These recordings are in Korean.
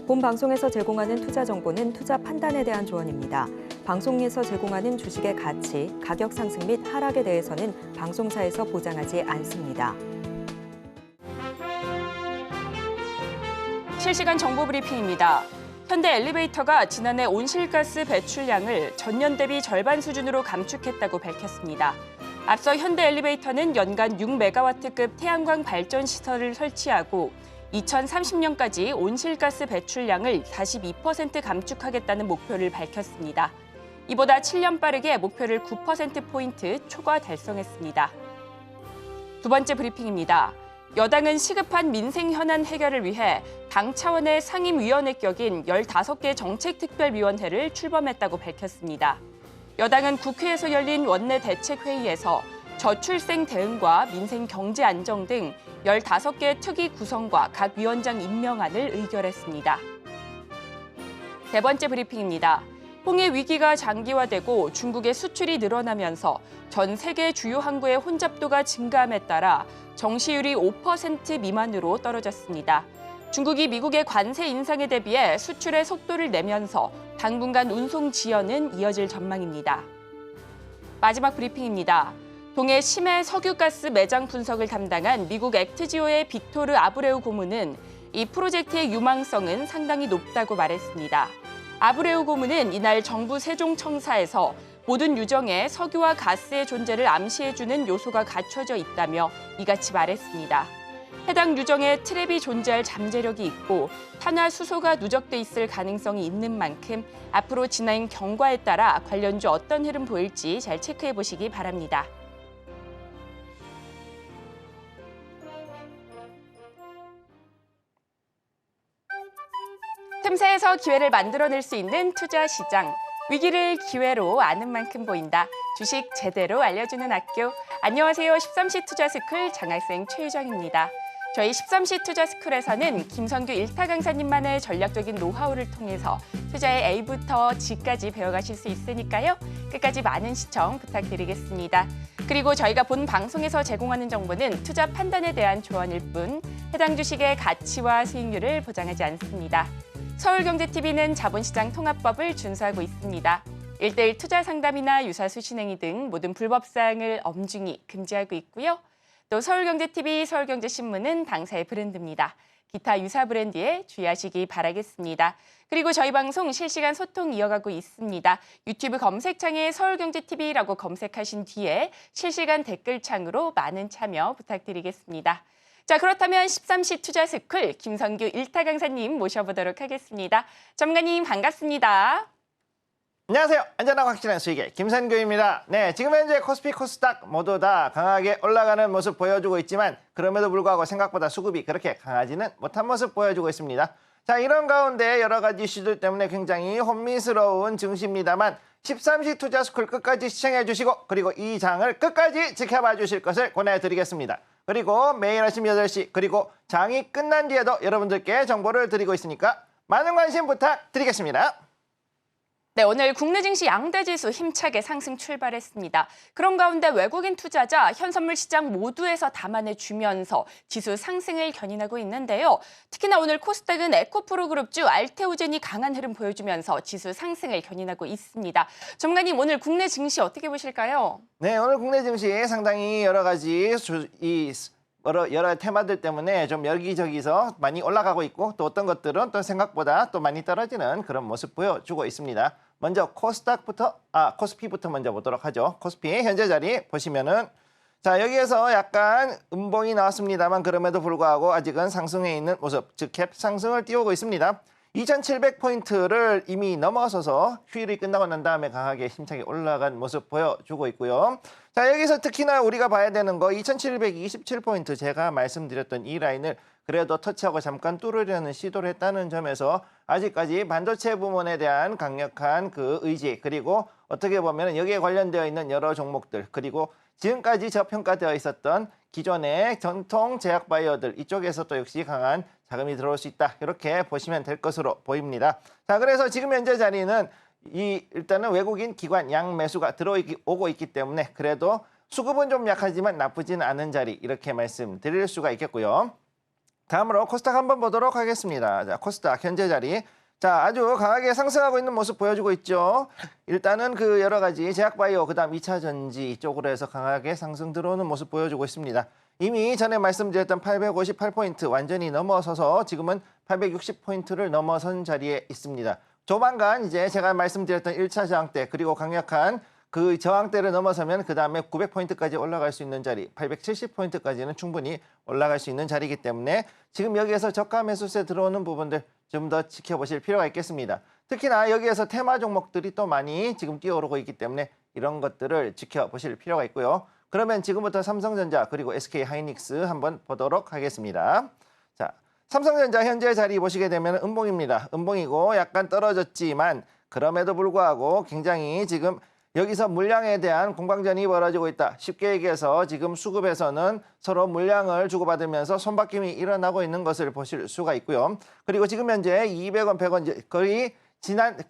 본 방송에서 제공하는 투자 정보는 투자 판단에 대한 조언입니다. 방송에서 제공하는 주식의 가치, 가격 상승 및 하락에 대해서는 방송사에서 보장하지 않습니다. 실시간 정보 브리핑입니다. 현대 엘리베이터가 지난해 온실가스 배출량을 전년 대비 절반 수준으로 감축했다고 밝혔습니다. 앞서 현대 엘리베이터는 연간 6메가와트급 태양광 발전 시설을 설치하고 2030년까지 온실가스 배출량을 42% 감축하겠다는 목표를 밝혔습니다. 이보다 7년 빠르게 목표를 9%포인트 초과 달성했습니다. 두 번째 브리핑입니다. 여당은 시급한 민생 현안 해결을 위해 당 차원의 상임위원회 격인 15개 정책특별위원회를 출범했다고 밝혔습니다. 여당은 국회에서 열린 원내 대책회의에서 저출생 대응과 민생 경제 안정 등 15개 특위 구성과 각 위원장 임명안을 의결했습니다. 세 번째 브리핑입니다. 홍해 위기가 장기화되고 중국의 수출이 늘어나면서 전 세계 주요 항구의 혼잡도가 증가함에 따라 정시율이 5% 미만으로 떨어졌습니다. 중국이 미국의 관세 인상에 대비해 수출의 속도를 내면서 당분간 운송 지연은 이어질 전망입니다. 마지막 브리핑입니다. 동해 심해 석유가스 매장 분석을 담당한 미국 액트지오의 빅토르 아브레우 고문은 이 프로젝트의 유망성은 상당히 높다고 말했습니다. 아브레우 고문은 이날 정부 세종청사에서 모든 유정에 석유와 가스의 존재를 암시해주는 요소가 갖춰져 있다며 이같이 말했습니다. 해당 유정에 트랩이 존재할 잠재력이 있고 탄화 수소가 누적돼 있을 가능성이 있는 만큼 앞으로 진행 경과에 따라 관련주 어떤 흐름 보일지 잘 체크해 보시기 바랍니다. 틈새에서 기회를 만들어낼 수 있는 투자 시장. 위기를 기회로 아는 만큼 보인다. 주식 제대로 알려주는 학교. 안녕하세요. 13시 투자스쿨 장학생 최유정입니다. 저희 13시 투자스쿨에서는 김선규 일타 강사님만의 전략적인 노하우를 통해서 투자의 A부터 G까지 배워가실 수 있으니까요. 끝까지 많은 시청 부탁드리겠습니다. 그리고 저희가 본 방송에서 제공하는 정보는 투자 판단에 대한 조언일 뿐 해당 주식의 가치와 수익률을 보장하지 않습니다. 서울경제TV는 자본시장 통합법을 준수하고 있습니다. 1:1 투자 상담이나 유사수 신행위 등 모든 불법 사항을 엄중히 금지하고 있고요. 또 서울경제TV, 서울경제신문은 당사의 브랜드입니다. 기타 유사 브랜드에 주의하시기 바라겠습니다. 그리고 저희 방송 실시간 소통 이어가고 있습니다. 유튜브 검색창에 서울경제TV라고 검색하신 뒤에 실시간 댓글창으로 많은 참여 부탁드리겠습니다. 자, 그렇다면 13시 투자스쿨 김선규 일타 강사님 모셔보도록 하겠습니다. 전문가님 반갑습니다. 안녕하세요. 안전하고 확실한 수익의 김선규입니다. 네, 지금 현재 코스피, 코스닥 모두 다 강하게 올라가는 모습 보여주고 있지만 그럼에도 불구하고 생각보다 수급이 그렇게 강하지는 못한 모습 보여주고 있습니다. 자, 이런 가운데 여러 가지 이슈들 때문에 굉장히 혼미스러운 증시입니다만 13시 투자스쿨 끝까지 시청해 주시고 그리고 이 장을 끝까지 지켜봐 주실 것을 권해드리겠습니다. 그리고 매일 아침 8시 그리고 장이 끝난 뒤에도 여러분들께 정보를 드리고 있으니까 많은 관심 부탁드리겠습니다. 네, 오늘 국내 증시 양대 지수 힘차게 상승 출발했습니다. 그런 가운데 외국인 투자자, 현선물 시장 모두에서 담아내주면서 지수 상승을 견인하고 있는데요. 특히나 오늘 코스닥은 에코프로 그룹주 알테오젠이 강한 흐름 보여주면서 지수 상승을 견인하고 있습니다. 전문가님, 오늘 국내 증시 어떻게 보실까요? 네, 오늘 국내 증시 상당히 여러 가지 여러 테마들 때문에 좀 여기저기서 많이 올라가고 있고 또 어떤 것들은 또 생각보다 또 많이 떨어지는 그런 모습 보여주고 있습니다. 먼저 코스피부터 먼저 보도록 하죠. 코스피 현재 자리 보시면은 자, 여기에서 약간 음봉이 나왔습니다만 그럼에도 불구하고 아직은 상승해 있는 모습, 즉 갭 상승을 띄우고 있습니다. 2700포인트를 이미 넘어서서 휴일이 끝나고 난 다음에 강하게 힘차게 올라간 모습 보여주고 있고요. 자, 여기서 특히나 우리가 봐야 되는 거 2727포인트 제가 말씀드렸던 이 라인을 그래도 터치하고 잠깐 뚫으려는 시도를 했다는 점에서 아직까지 반도체 부문에 대한 강력한 그 의지 그리고 어떻게 보면 여기에 관련되어 있는 여러 종목들 그리고 지금까지 저평가되어 있었던 기존의 전통 제약 바이어들 이쪽에서 또 역시 강한 자금이 들어올 수 있다. 이렇게 보시면 될 것으로 보입니다. 자, 그래서 지금 현재 자리는 일단은 외국인 기관 양매수가 들어오고 있기 때문에 그래도 수급은 좀 약하지만 나쁘지는 않은 자리 이렇게 말씀드릴 수가 있겠고요. 다음으로 코스닥 한번 보도록 하겠습니다. 자, 코스닥 현재 자리. 자, 아주 강하게 상승하고 있는 모습 보여주고 있죠. 일단은 그 여러 가지 제약바이오, 그다음 2차 전지 이쪽으로 해서 강하게 상승 들어오는 모습 보여주고 있습니다. 이미 전에 말씀드렸던 858포인트 완전히 넘어서서 지금은 860포인트를 넘어선 자리에 있습니다. 조만간 이제 제가 말씀드렸던 1차 저항대 그리고 강력한 그 저항대를 넘어서면 그 다음에 900포인트까지 올라갈 수 있는 자리, 870포인트까지는 충분히 올라갈 수 있는 자리이기 때문에 지금 여기에서 저가 매수세 들어오는 부분들 좀 더 지켜보실 필요가 있겠습니다. 특히나 여기에서 테마 종목들이 또 많이 지금 뛰어오르고 있기 때문에 이런 것들을 지켜보실 필요가 있고요. 그러면 지금부터 삼성전자 그리고 SK하이닉스 한번 보도록 하겠습니다. 자, 삼성전자 현재 자리 보시게 되면 음봉입니다. 음봉이고 약간 떨어졌지만 그럼에도 불구하고 굉장히 지금 여기서 물량에 대한 공방전이 벌어지고 있다. 쉽게 얘기해서 지금 수급에서는 서로 물량을 주고받으면서 손바뀜이 일어나고 있는 것을 보실 수가 있고요. 그리고 지금 현재 200원, 100원 거의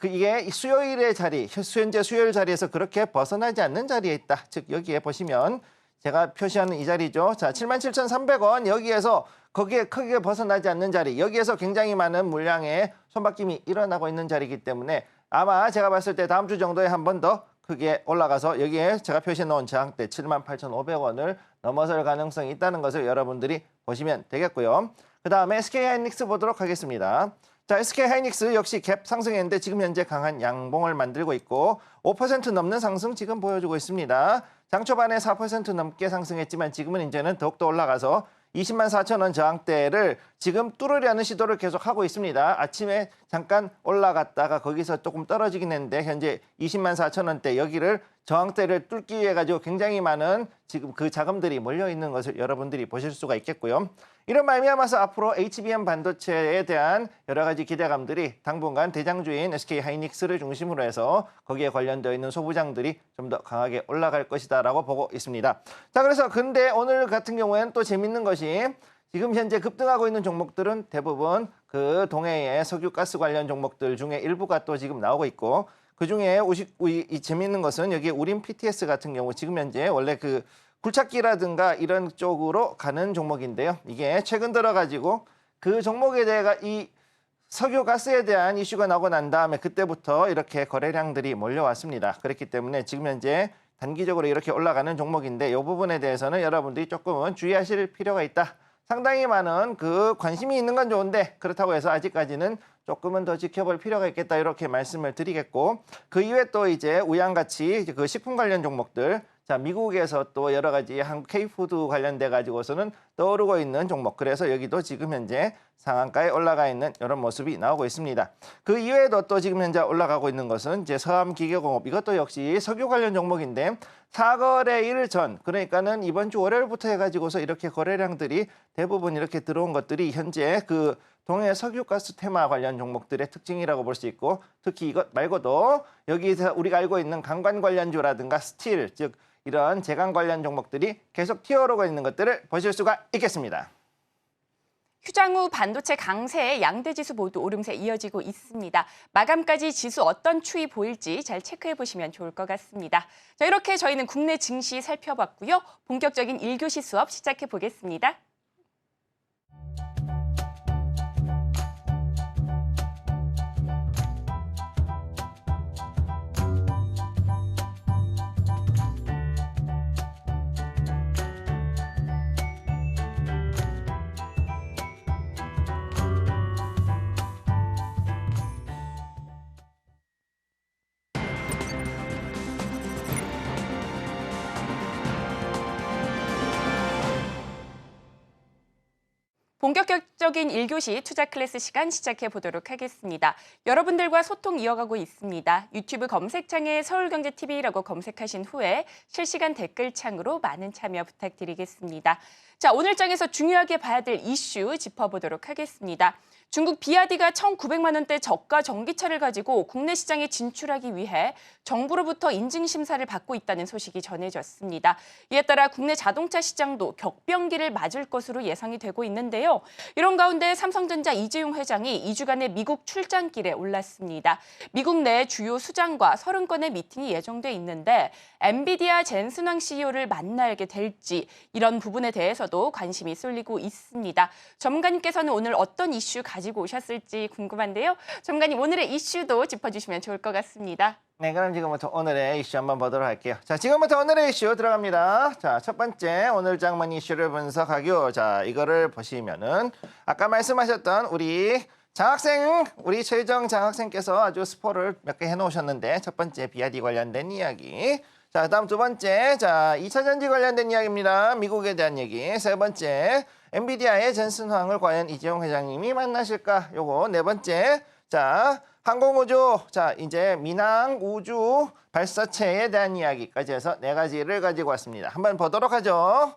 이게 수요일의 자리, 현재 수요일 자리에서 그렇게 벗어나지 않는 자리에 있다. 즉 여기에 보시면 제가 표시하는 이 자리죠. 자, 77,300원 여기에서 거기에 크게 벗어나지 않는 자리. 여기에서 굉장히 많은 물량의 손바뀜이 일어나고 있는 자리이기 때문에 아마 제가 봤을 때 다음 주 정도에 한 번 더 크게 올라가서 여기에 제가 표시해 놓은 저항대 78,500원을 넘어설 가능성이 있다는 것을 여러분들이 보시면 되겠고요. 그 다음에 SK하이닉스 보도록 하겠습니다. 자, SK하이닉스 역시 갭 상승했는데 지금 현재 강한 양봉을 만들고 있고 5% 넘는 상승 지금 보여주고 있습니다. 장 초반에 4% 넘게 상승했지만 지금은 이제는 더욱더 올라가서 204,000원 저항대를 지금 뚫으려는 시도를 계속하고 있습니다. 아침에 잠깐 올라갔다가 거기서 조금 떨어지긴 했는데 현재 204,000원대 여기를 저항대를 뚫기 위해 가지고 굉장히 많은 지금 그 자금들이 몰려있는 것을 여러분들이 보실 수가 있겠고요. 이런 말미암아서 앞으로 HBM 반도체에 대한 여러 가지 기대감들이 당분간 대장주인 SK하이닉스를 중심으로 해서 거기에 관련되어 있는 소부장들이 좀 더 강하게 올라갈 것이다라고 보고 있습니다. 자, 그래서 근데 오늘 같은 경우에는 또 재밌는 것이 지금 현재 급등하고 있는 종목들은 대부분 그 동해의 석유가스 관련 종목들 중에 일부가 또 지금 나오고 있고 그중에 이 재밌는 것은 여기 우림 PTS 같은 경우 지금 현재 원래 그 굴착기라든가 이런 쪽으로 가는 종목인데요. 이게 최근 들어가지고 그 종목에 대해 이 석유가스에 대한 이슈가 나고 난 다음에 그때부터 이렇게 거래량들이 몰려왔습니다. 그렇기 때문에 지금 현재 단기적으로 이렇게 올라가는 종목인데 이 부분에 대해서는 여러분들이 조금은 주의하실 필요가 있다. 상당히 많은 그 관심이 있는 건 좋은데 그렇다고 해서 아직까지는 조금은 더 지켜볼 필요가 있겠다 이렇게 말씀을 드리겠고 그 이외에 또 이제 우양같이 그 식품 관련 종목들 자, 미국에서 또 여러 가지 한국 K푸드 관련돼 가지고서는 떠오르고 있는 종목. 그래서 여기도 지금 현재 상한가에 올라가 있는 이런 모습이 나오고 있습니다. 그 이외에도 또 지금 현재 올라가고 있는 것은 이제 서암기계공업. 이것도 역시 석유 관련 종목인데 4거래일 전, 그러니까는 이번 주 월요일부터 해가지고서 이렇게 거래량들이 대부분 이렇게 들어온 것들이 현재 그 동해 석유가스 테마 관련 종목들의 특징이라고 볼 수 있고 특히 이것 말고도 여기서 우리가 알고 있는 강관 관련주라든가 스틸, 즉 이런 제강 관련 종목들이 계속 튀어오르고 있는 것들을 보실 수가 있겠습니다. 휴장 후 반도체 강세에 양대 지수 모두 오름세 이어지고 있습니다. 마감까지 지수 어떤 추이 보일지 잘 체크해 보시면 좋을 것 같습니다. 자, 이렇게 저희는 국내 증시 살펴봤고요. 본격적인 1교시 수업 시작해 보겠습니다. 본격적인 1교시 투자 클래스 시간 시작해 보도록 하겠습니다. 여러분들과 소통 이어가고 있습니다. 유튜브 검색창에 서울경제TV라고 검색하신 후에 실시간 댓글창으로 많은 참여 부탁드리겠습니다. 자, 오늘 장에서 중요하게 봐야 될 이슈 짚어보도록 하겠습니다. 중국 비아디가 1,900만 원대 저가 전기차를 가지고 국내 시장에 진출하기 위해 정부로부터 인증 심사를 받고 있다는 소식이 전해졌습니다. 이에 따라 국내 자동차 시장도 격변기를 맞을 것으로 예상이 되고 있는데요. 이런 가운데 삼성전자 이재용 회장이 2주간의 미국 출장길에 올랐습니다. 미국 내 주요 수장과 30건의 미팅이 예정돼 있는데 엔비디아 젠슨 황 CEO를 만나게 될지 이런 부분에 대해서도 관심이 쏠리고 있습니다. 전문가님께서는 오늘 어떤 이슈 가지고 오셨을지 궁금한데요. 전문가님 오늘의 이슈도 짚어주시면 좋을 것 같습니다. 네, 그럼 지금부터 오늘의 이슈 한번 보도록 할게요. 자, 지금부터 오늘의 이슈 들어갑니다. 자, 첫 번째 오늘 장문 이슈를 분석하기요. 자, 이거를 보시면은 아까 말씀하셨던 우리 장학생, 우리 최정 장학생께서 아주 스포를 몇 개 해놓으셨는데 첫 번째 비아디 관련된 이야기. 자, 다음 두 번째, 자, 2차 전지 관련된 이야기입니다. 미국에 대한 얘기. 세 번째, 엔비디아의 젠슨 황을 과연 이재용 회장님이 만나실까? 요거 네 번째, 자, 항공우주, 자, 이제 민항 우주 발사체에 대한 이야기까지 해서 네 가지를 가지고 왔습니다. 한번 보도록 하죠.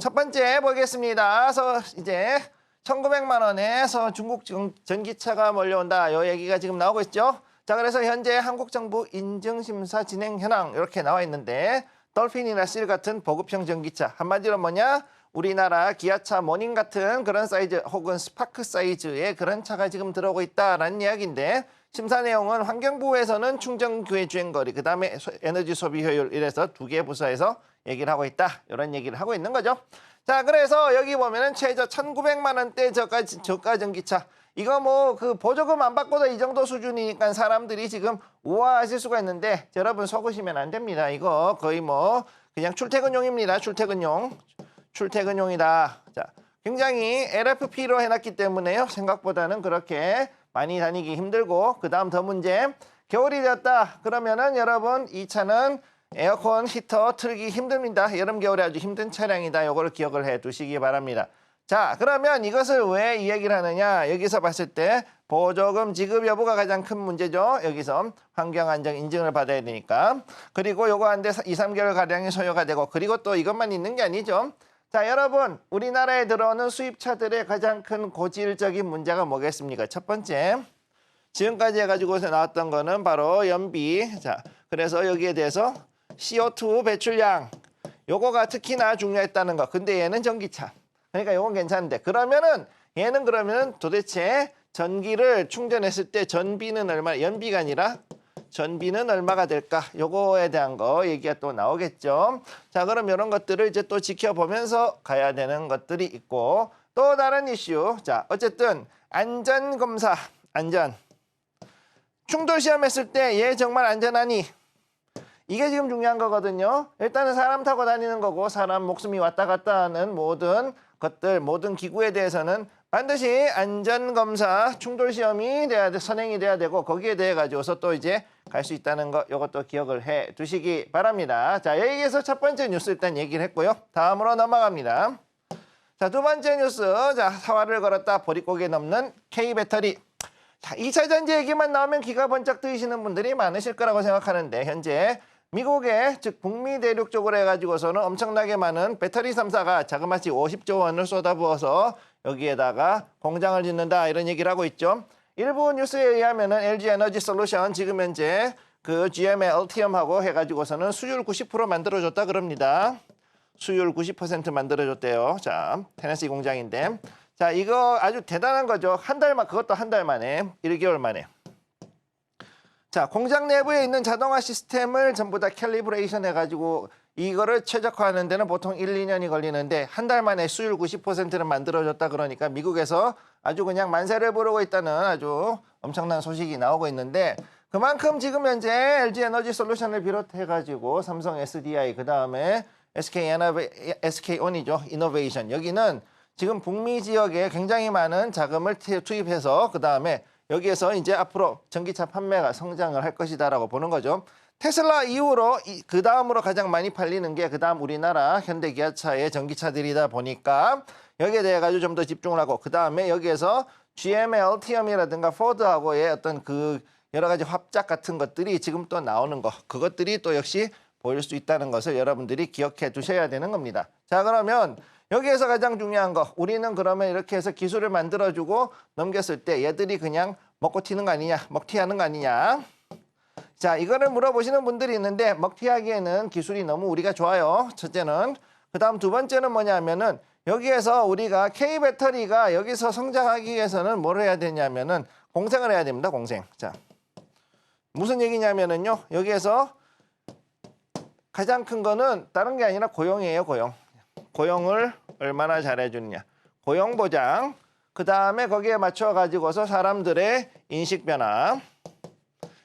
첫 번째 보겠습니다. 그래서 이제 1,900만 원에서 중국 전기차가 몰려온다. 요 얘기가 지금 나오고 있죠. 자, 그래서 현재 한국 정부 인증심사 진행 현황 이렇게 나와 있는데 dolphin이나 실 같은 보급형 전기차 한마디로 뭐냐? 우리나라 기아차 모닝 같은 그런 사이즈 혹은 스파크 사이즈의 그런 차가 지금 들어오고 있다라는 이야기인데 심사 내용은 환경부에서는 충전 교회 주행거리 그다음에 에너지 소비 효율 이래서 두 개 부서에서 얘기를 하고 있다. 이런 얘기를 하고 있는 거죠. 자, 그래서 여기 보면은 최저 1,900만 원대 저가 전기차 이거 뭐 그 보조금 안 받고도 이 정도 수준이니까 사람들이 지금 우아하실 수가 있는데 여러분 속으시면 안 됩니다. 이거 거의 뭐 그냥 출퇴근용입니다. 출퇴근용이다. 자, 굉장히 LFP로 해놨기 때문에요. 생각보다는 그렇게 많이 다니기 힘들고 그 다음 더 문제 겨울이 되었다. 그러면은 여러분 이 차는 에어컨 히터 틀기 힘듭니다. 여름 겨울에 아주 힘든 차량이다. 이걸 기억을 해 두시기 바랍니다. 자, 그러면 이것을 왜 이 얘기를 하느냐. 여기서 봤을 때 보조금 지급 여부가 가장 큰 문제죠. 여기서 환경안전 인증을 받아야 되니까. 그리고 요거 한 대 2~3개월 가량이 소요가 되고 그리고 또 이것만 있는 게 아니죠. 자, 여러분 우리나라에 들어오는 수입차들의 가장 큰 고질적인 문제가 뭐겠습니까? 첫 번째 지금까지 해가지고서 나왔던 거는 바로 연비. 자, 그래서 여기에 대해서 CO2 배출량 요거가 특히나 중요했다는 거. 근데 얘는 전기차. 그러니까 요건 괜찮은데 그러면은 얘는 그러면은 도대체 전기를 충전했을 때 전비는 얼마, 연비가 아니라 전비는 얼마가 될까? 요거에 대한 거 얘기가 또 나오겠죠. 자, 그럼 이런 것들을 이제 또 지켜보면서 가야 되는 것들이 있고 또 다른 이슈. 자, 어쨌든 안전검사, 안전. 충돌 시험했을 때 얘 정말 안전하니? 이게 지금 중요한 거거든요. 일단은 사람 타고 다니는 거고 사람 목숨이 왔다 갔다 하는 모든 것들, 모든 기구에 대해서는 반드시 안전검사, 충돌시험이 돼야 돼, 선행이 돼야 되고 거기에 대해 가지고서 또 이제 갈 수 있다는 거 이것도 기억을 해 두시기 바랍니다. 자, 여기에서 첫 번째 뉴스 일단 얘기를 했고요. 다음으로 넘어갑니다. 자, 두 번째 뉴스. 자, 사활을 걸었다 보릿고개 넘는 K배터리. 자, 2차 전지 얘기만 나오면 기가 번쩍 뜨이시는 분들이 많으실 거라고 생각하는데 현재 미국의 즉 북미 대륙 쪽으로 해가지고서는 엄청나게 많은 배터리 3사가 자그마치 50조 원을 쏟아부어서 여기에다가 공장을 짓는다 이런 얘기를 하고 있죠. 일부 뉴스에 의하면은 LG 에너지 솔루션 지금 현재 그 GM의 얼티엄하고 해가지고서는 수율 90% 만들어줬다 그럽니다. 수율 90% 만들어줬대요. 자, 테네시 공장인데. 자, 이거 아주 대단한 거죠. 그것도 한 달 만에, 1개월 만에. 자, 공장 내부에 있는 자동화 시스템을 전부 다 캘리브레이션 해가지고 이거를 최적화하는 데는 보통 1~2년이 걸리는데 한 달 만에 수율 90%는 만들어졌다 그러니까 미국에서 아주 그냥 만세를 부르고 있다는 아주 엄청난 소식이 나오고 있는데 그만큼 지금 현재 LG 에너지 솔루션을 비롯해가지고 삼성 SDI 그다음에 SK온이죠. 이노베이션. 여기는 지금 북미 지역에 굉장히 많은 자금을 투입해서 그다음에 여기에서 이제 앞으로 전기차 판매가 성장을 할 것이다라고 보는 거죠. 테슬라 이후로 그 다음으로 가장 많이 팔리는 게 그 다음 우리나라 현대 기아차의 전기차들이다 보니까 여기에 대해 가지고 좀 더 집중을 하고 그 다음에 여기에서 GM의 얼티엄이라든가 포드하고의 어떤 그 여러 가지 합작 같은 것들이 지금 또 나오는 거 그것들이 또 역시 보일 수 있다는 것을 여러분들이 기억해 두셔야 되는 겁니다. 자, 그러면 여기에서 가장 중요한 거, 우리는 그러면 이렇게 해서 기술을 만들어주고 넘겼을 때 얘들이 그냥 먹고 튀는 거 아니냐, 먹튀하는 거 아니냐. 자, 이거를 물어보시는 분들이 있는데 먹튀하기에는 기술이 너무 우리가 좋아요. 첫째는. 그 다음 두 번째는 뭐냐면은 여기에서 우리가 K 배터리가 여기서 성장하기 위해서는 뭘 해야 되냐면은 공생을 해야 됩니다. 공생. 자, 무슨 얘기냐면은요. 여기에서 가장 큰 거는 다른 게 아니라 고용이에요. 고용. 고용을 얼마나 잘해주느냐. 고용 보장. 그 다음에 거기에 맞춰 가지고서 사람들의 인식 변화.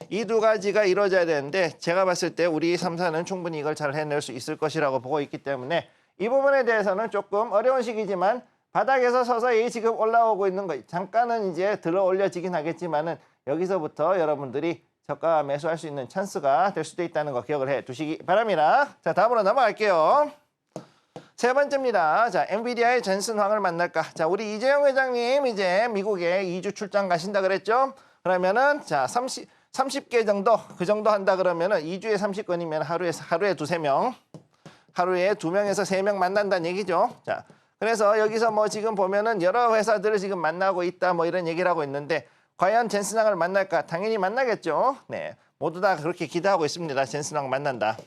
이 두 가지가 이루어져야 되는데 제가 봤을 때 우리 3사는 충분히 이걸 잘 해낼 수 있을 것이라고 보고 있기 때문에 이 부분에 대해서는 조금 어려운 시기지만 바닥에서 서서히 지금 올라오고 있는 거 잠깐은 이제 들어 올려지긴 하겠지만은 여기서부터 여러분들이 저가 매수할 수 있는 찬스가 될 수도 있다는 거 기억을 해 두시기 바랍니다. 자, 다음으로 넘어갈게요. 세 번째입니다. 자, 엔비디아의 젠슨 황을 만날까? 자, 우리 이재용 회장님 이제 미국에 2주 출장 가신다 그랬죠? 그러면은 자, 30개 정도 그 정도 한다 그러면은 2주에 30건이면 하루에 두세 명. 하루에 2명에서 3명 만난다는 얘기죠. 자, 그래서 여기서 뭐 지금 보면은 여러 회사들을 지금 만나고 있다 뭐 이런 얘기를 하고 있는데 과연 젠슨왕을 만날까? 당연히 만나겠죠. 네, 모두 다 그렇게 기대하고 있습니다. 젠슨왕 만난다.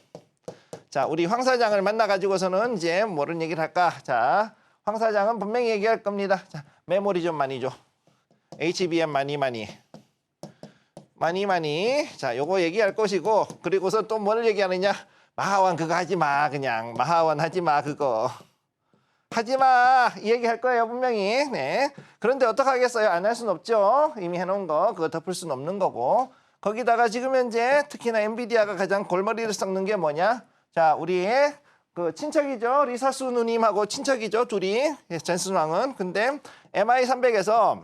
자, 우리 황 사장을 만나가지고서는 이제 뭐런 얘기를 할까? 자, 황 사장은 분명히 얘기할 겁니다. 자, 메모리 좀 많이 줘. HBM 많이. 자, 요거 얘기할 것이고 그리고서 또 뭘 얘기하느냐? 마하원 그거 하지 마. 그냥 마하원 하지 마. 그거 하지 마. 이 얘기 할 거예요. 분명히. 네. 그런데 어떡하겠어요? 안 할 수는 없죠. 이미 해놓은 거 그거 덮을 수는 없는 거고 거기다가 지금 현재 특히나 엔비디아가 가장 골머리를 썩는 게 뭐냐? 자, 우리의 그 친척이죠. 리사수 누님하고 친척이죠. 둘이. 젠슨 왕은. 근데 MI300에서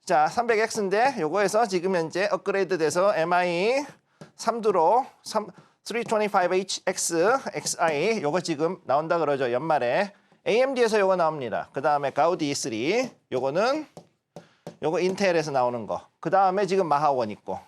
자, 300X인데 요거에서 지금 현재 업그레이드 돼서 MI 3두로 325HX XI 요거 지금 나온다 그러죠. 연말에 AMD에서 요거 나옵니다. 그 다음에 가우디 E3 요거는 요거 인텔에서 나오는 거. 그 다음에 지금 마하원 있고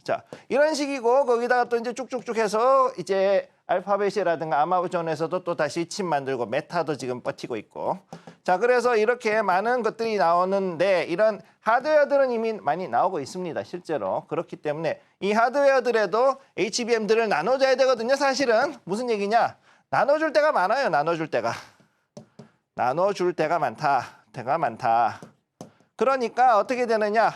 자, 이런 식이고 거기다가 또 이제 쭉쭉쭉 해서 이제 알파벳이라든가 아마존에서도 또 다시 칩 만들고 메타도 지금 버티고 있고 자, 그래서 이렇게 많은 것들이 나오는데 이런 하드웨어들은 이미 많이 나오고 있습니다. 실제로. 그렇기 때문에 이 하드웨어들에도 HBM들을 나눠줘야 되거든요. 사실은 무슨 얘기냐? 나눠줄 때가 많아요. 나눠줄 때가 많다. 그러니까 어떻게 되느냐?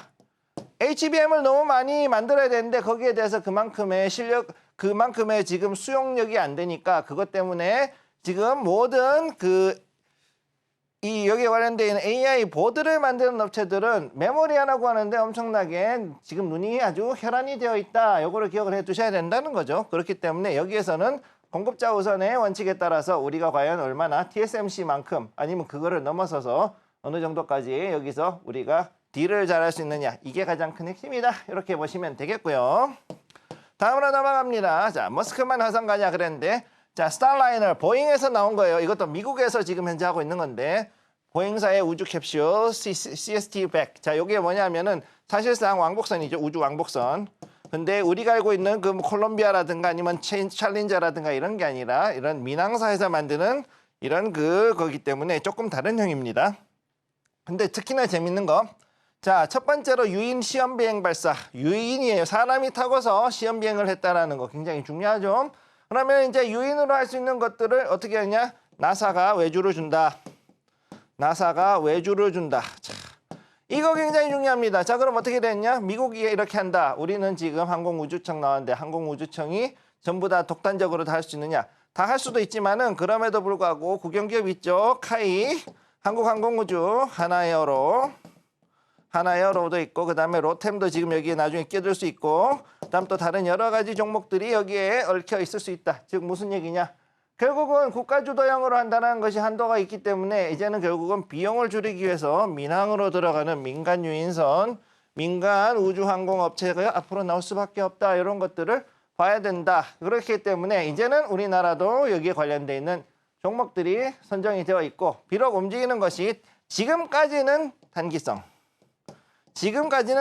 HBM을 너무 많이 만들어야 되는데 거기에 대해서 그만큼의 실력, 그만큼의 지금 수용력이 안 되니까 그것 때문에 지금 모든 여기에 관련되어 있는 AI 보드를 만드는 업체들은 메모리 하나 구하는데 엄청나게 지금 눈이 아주 혈안이 되어 있다. 요거를 기억을 해 두셔야 된다는 거죠. 그렇기 때문에 여기에서는 공급자 우선의 원칙에 따라서 우리가 과연 얼마나 TSMC만큼 아니면 그거를 넘어서서 어느 정도까지 여기서 우리가 딜을 잘할 수 있느냐. 이게 가장 큰 핵심이다. 이렇게 보시면 되겠고요. 다음으로 넘어갑니다. 자, 머스크만 화성 가냐 그랬는데 자, 스타라이너 보잉에서 나온 거예요. 이것도 미국에서 지금 현재 하고 있는 건데 보잉사의 우주 캡슐 CST-100. 자, 이게 뭐냐면은 사실상 왕복선이죠. 우주 왕복선. 근데 우리가 알고 있는 그 콜롬비아라든가 아니면 챌린저라든가 이런 게 아니라 이런 민항사에서 만드는 이런 거기 때문에 조금 다른 형입니다. 근데 특히나 재밌는 거. 자, 첫 번째로 유인 시험 비행 발사. 유인이에요. 사람이 타고서 시험 비행을 했다라는 거 굉장히 중요하죠. 그러면 이제 유인으로 할 수 있는 것들을 어떻게 하냐? 나사가 외주를 준다. 자, 이거 굉장히 중요합니다. 자, 그럼 어떻게 됐냐? 미국이 이렇게 한다. 우리는 지금 항공우주청 나왔는데 항공우주청이 전부 다 독단적으로 다 할 수 있느냐? 다 할 수도 있지만은 그럼에도 불구하고 국영기업 있죠. 카이, 한국항공우주, 하나에어로도 있고 그다음에 로템도 지금 여기에 나중에 끼들 수 있고 그다음 또 다른 여러 가지 종목들이 여기에 얽혀 있을 수 있다. 즉 무슨 얘기냐? 결국은 국가 주도형으로 한다는 것이 한도가 있기 때문에 이제는 결국은 비용을 줄이기 위해서 민항으로 들어가는 민간 유인선, 민간 우주항공업체가 앞으로 나올 수밖에 없다. 이런 것들을 봐야 된다. 그렇기 때문에 이제는 우리나라도 여기에 관련돼 있는 종목들이 선정이 되어 있고 비록 움직이는 것이 지금까지는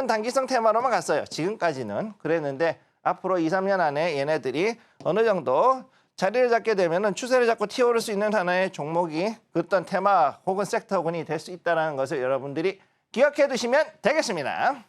단기성 테마로만 갔어요. 지금까지는 그랬는데 앞으로 2, 3년 안에 얘네들이 어느 정도 자리를 잡게 되면은 추세를 잡고 튀어오를 수 있는 하나의 종목이 어떤 테마 혹은 섹터군이 될 수 있다는 것을 여러분들이 기억해 두시면 되겠습니다.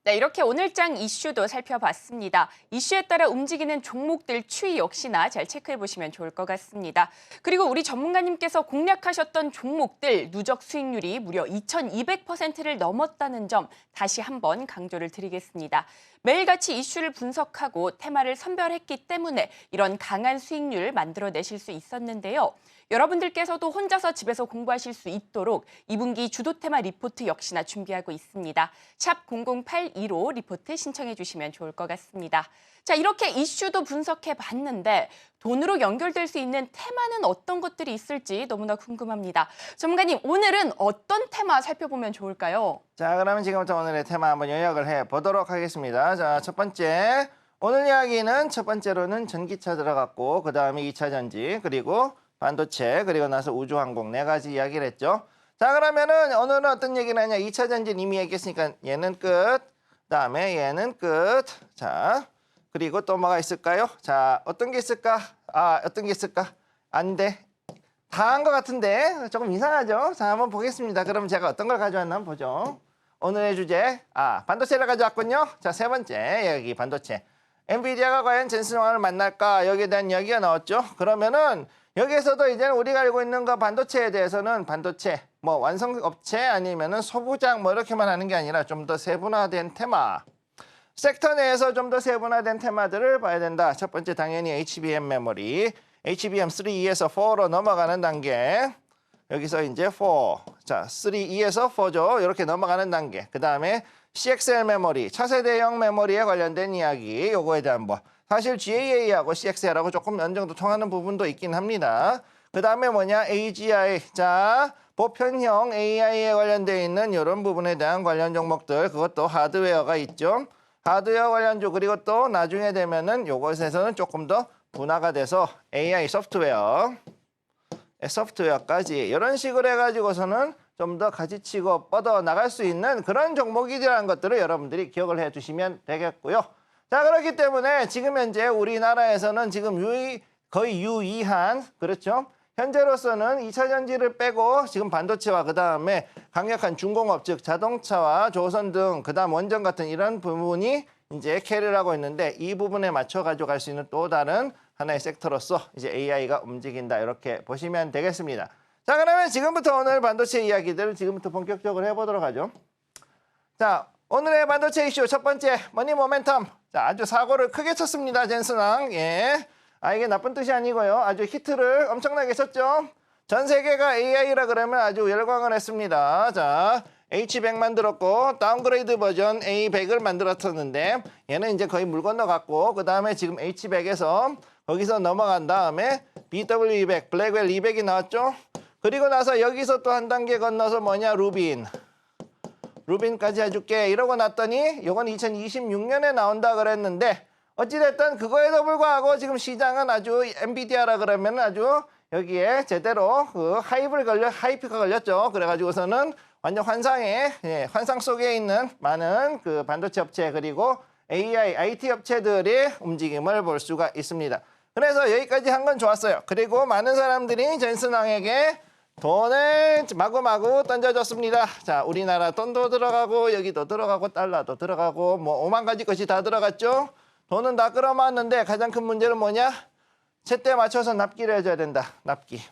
네, 이렇게 오늘장 이슈도 살펴봤습니다. 이슈에 따라 움직이는 종목들 추이 역시나 잘 체크해 보시면 좋을 것 같습니다. 그리고 우리 전문가님께서 공략하셨던 종목들 누적 수익률이 무려 2200%를 넘었다는 점 다시 한번 강조를 드리겠습니다. 매일같이 이슈를 분석하고 테마를 선별했기 때문에 이런 강한 수익률을 만들어내실 수 있었는데요. 여러분들께서도 혼자서 집에서 공부하실 수 있도록 2분기 주도 테마 리포트 역시나 준비하고 있습니다. 샵 0082로 리포트 신청해 주시면 좋을 것 같습니다. 자, 이렇게 이슈도 분석해 봤는데 돈으로 연결될 수 있는 테마는 어떤 것들이 있을지 너무나 궁금합니다. 전문가님, 오늘은 어떤 테마 살펴보면 좋을까요? 자, 그러면 지금부터 오늘의 테마 한번 요약을 해보도록 하겠습니다. 자, 첫 번째, 오늘 이야기는 첫 번째로는 전기차 들어갔고 그 다음에 2차 전지, 그리고 반도체, 그리고 나서 우주항공 4가지 이야기를 했죠. 자, 그러면은 오늘은 어떤 얘기를 하냐. 2차 전지는 이미 얘기했으니까 얘는 끝. 그다음에 얘는 끝. 자, 그리고 또 뭐가 있을까요? 자, 어떤 게 있을까? 어떤 게 있을까? 안 돼. 다 한 것 같은데 조금 이상하죠? 자, 한번 보겠습니다. 그럼 제가 어떤 걸 가져왔나 한번 보죠. 오늘의 주제, 반도체를 가져왔군요. 자, 세 번째, 여기 반도체. 엔비디아가 과연 젠슨왕을 만날까? 여기에 대한 이야기가 나왔죠. 그러면은 여기에서도 이제는 우리가 알고 있는 거 반도체에 대해서는 반도체, 뭐 완성업체 아니면은 소부장 뭐 이렇게만 하는 게 아니라 좀 더 세분화된 테마, 섹터 내에서 좀 더 세분화된 테마들을 봐야 된다. 첫 번째 당연히 HBM 메모리, HBM3E에서 4로 넘어가는 단계. 여기서 이제 4, 자 3E에서 4죠. 이렇게 넘어가는 단계. 그 다음에 CXL 메모리, 차세대형 메모리에 관련된 이야기. 요거에 대한 뭐 사실 GAA하고 CXL하고 조금 어느 정도 통하는 부분도 있긴 합니다. 그 다음에 뭐냐, AGI. 자, 보편형 AI에 관련되어 있는 이런 부분에 대한 관련 종목들, 그것도 하드웨어가 있죠. 하드웨어 관련주, 그리고 또 나중에 되면은 요것에서는 조금 더 분화가 돼서 AI 소프트웨어까지 이런 식으로 해가지고서는 좀 더 가지치고 뻗어 나갈 수 있는 그런 종목이라는 것들을 여러분들이 기억을 해주시면 되겠고요. 자, 그렇기 때문에 지금 현재 우리나라에서는 지금 거의 유의한, 그렇죠? 현재로서는 2차 전지를 빼고 지금 반도체와 그 다음에 강력한 중공업, 즉 자동차와 조선 등 그 다음 원전 같은 이런 부분이 이제 캐리를 하고 있는데, 이 부분에 맞춰 가져갈 수 있는 또 다른 하나의 섹터로서 이제 AI가 움직인다, 이렇게 보시면 되겠습니다. 자, 그러면 지금부터 오늘 반도체 이야기들을 지금부터 본격적으로 해보도록 하죠. 자, 오늘의 반도체 이슈 첫 번째, 머니 모멘텀. 자, 아주 사고를 크게 쳤습니다, 젠슨왕. 예. 이게 나쁜 뜻이 아니고요. 아주 히트를 엄청나게 쳤죠. 전 세계가 AI라 그러면 아주 열광을 했습니다. 자, H100 만들었고 다운그레이드 버전 A100을 만들었었는데 얘는 이제 거의 물 건너갔고, 그 다음에 지금 H100에서 거기서 넘어간 다음에 BW200, 블랙웰 200이 나왔죠. 그리고 나서 여기서 또 한 단계 건너서 뭐냐, 루빈까지 해줄게 이러고 났더니 이건 2026년에 나온다 그랬는데, 어찌됐든 그거에도 불구하고 지금 시장은 아주 엔비디아라 그러면 아주 여기에 제대로 그 하이프가 걸렸죠. 그래가지고서는 완전 환상 속에 있는 많은 그 반도체 업체 그리고 AI, IT 업체들의 움직임을 볼 수가 있습니다. 그래서 여기까지 한 건 좋았어요. 그리고 많은 사람들이 젠슨왕에게 돈을 마구마구 던져줬습니다. 자, 우리나라 돈도 들어가고 여기도 들어가고 달러도 들어가고 뭐 5만 가지 것이 다 들어갔죠. 돈은 다 끌어모았는데 가장 큰 문제는 뭐냐? 제때에 맞춰서 납기를 해줘야 된다. 납기.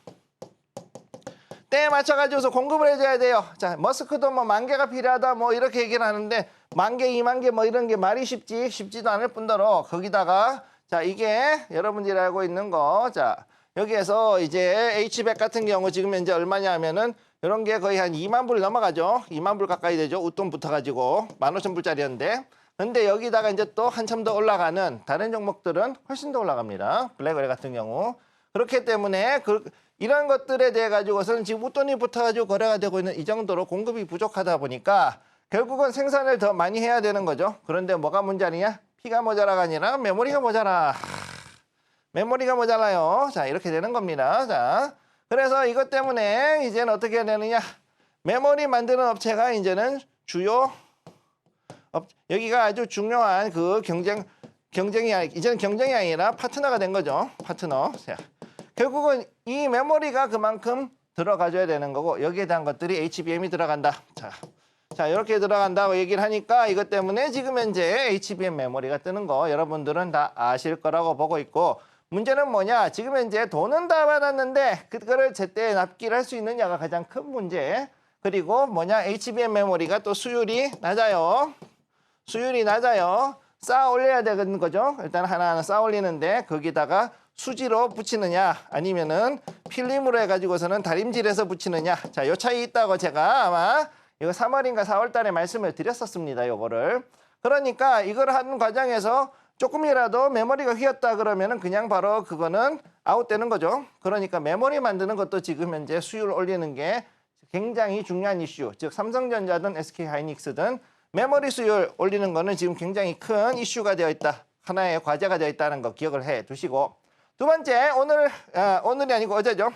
때에 맞춰가지고서 공급을 해줘야 돼요. 자, 머스크도 뭐 10,000개가 필요하다 뭐 이렇게 얘기를 하는데 10,000개, 20,000개 뭐 이런 게 말이 쉽지도 않을 뿐더러 거기다가 자, 이게 여러분들이 알고 있는 거, 자 여기에서 이제 H100 같은 경우 지금 현재 얼마냐 하면은 이런 게 거의 한 2만 불 넘어가죠. 2만 불 가까이 되죠. 웃돈 붙어가지고 15,000불짜리였는데, 근데 여기다가 이제 또 한참 더 올라가는 다른 종목들은 훨씬 더 올라갑니다. 블랙웰 같은 경우. 그렇기 때문에 이런 것들에 대해 가지고서는 지금 웃돈이 붙어가지고 거래가 되고 있는 이 정도로 공급이 부족하다 보니까 결국은 생산을 더 많이 해야 되는 거죠. 그런데 뭐가 문제 아니냐? 피가 모자라가 아니라 메모리가 모자라. 메모리가 모자라요. 자, 이렇게 되는 겁니다. 자, 그래서 이것 때문에 이제는 어떻게 해야 되느냐? 메모리 만드는 업체가 이제는 주요 여기가 아주 중요한 그 이제는 경쟁이 아니라 파트너가 된 거죠. 파트너. 자, 결국은 이 메모리가 그만큼 들어가줘야 되는 거고 여기에 대한 것들이 HBM이 들어간다. 자, 이렇게 들어간다고 얘기를 하니까 이것 때문에 지금 현재 HBM 메모리가 뜨는 거 여러분들은 다 아실 거라고 보고 있고 문제는 뭐냐? 지금 현재 돈은 다 받았는데 그거를 제때 납기를 할 수 있느냐가 가장 큰 문제. 그리고 뭐냐? HBM 메모리가 또 수율이 낮아요. 수율이 낮아요. 쌓아 올려야 되는 거죠. 일단 하나하나 쌓아 올리는데 거기다가 수지로 붙이느냐 아니면은 필름으로 해가지고서는 다림질해서 붙이느냐. 자, 요 차이 있다고 제가 아마 이거 3월인가 4월 달에 말씀을 드렸었습니다. 요거를. 그러니까 이걸 하는 과정에서 조금이라도 메모리가 휘었다 그러면은 그냥 바로 그거는 아웃되는 거죠. 그러니까 메모리 만드는 것도 지금 현재 수율 올리는 게 굉장히 중요한 이슈. 즉 삼성전자든 SK하이닉스든 메모리 수율 올리는 거는 지금 굉장히 큰 이슈가 되어 있다. 하나의 과제가 되어 있다는 거 기억을 해 두시고 두 번째 오늘이 아니고 어제죠.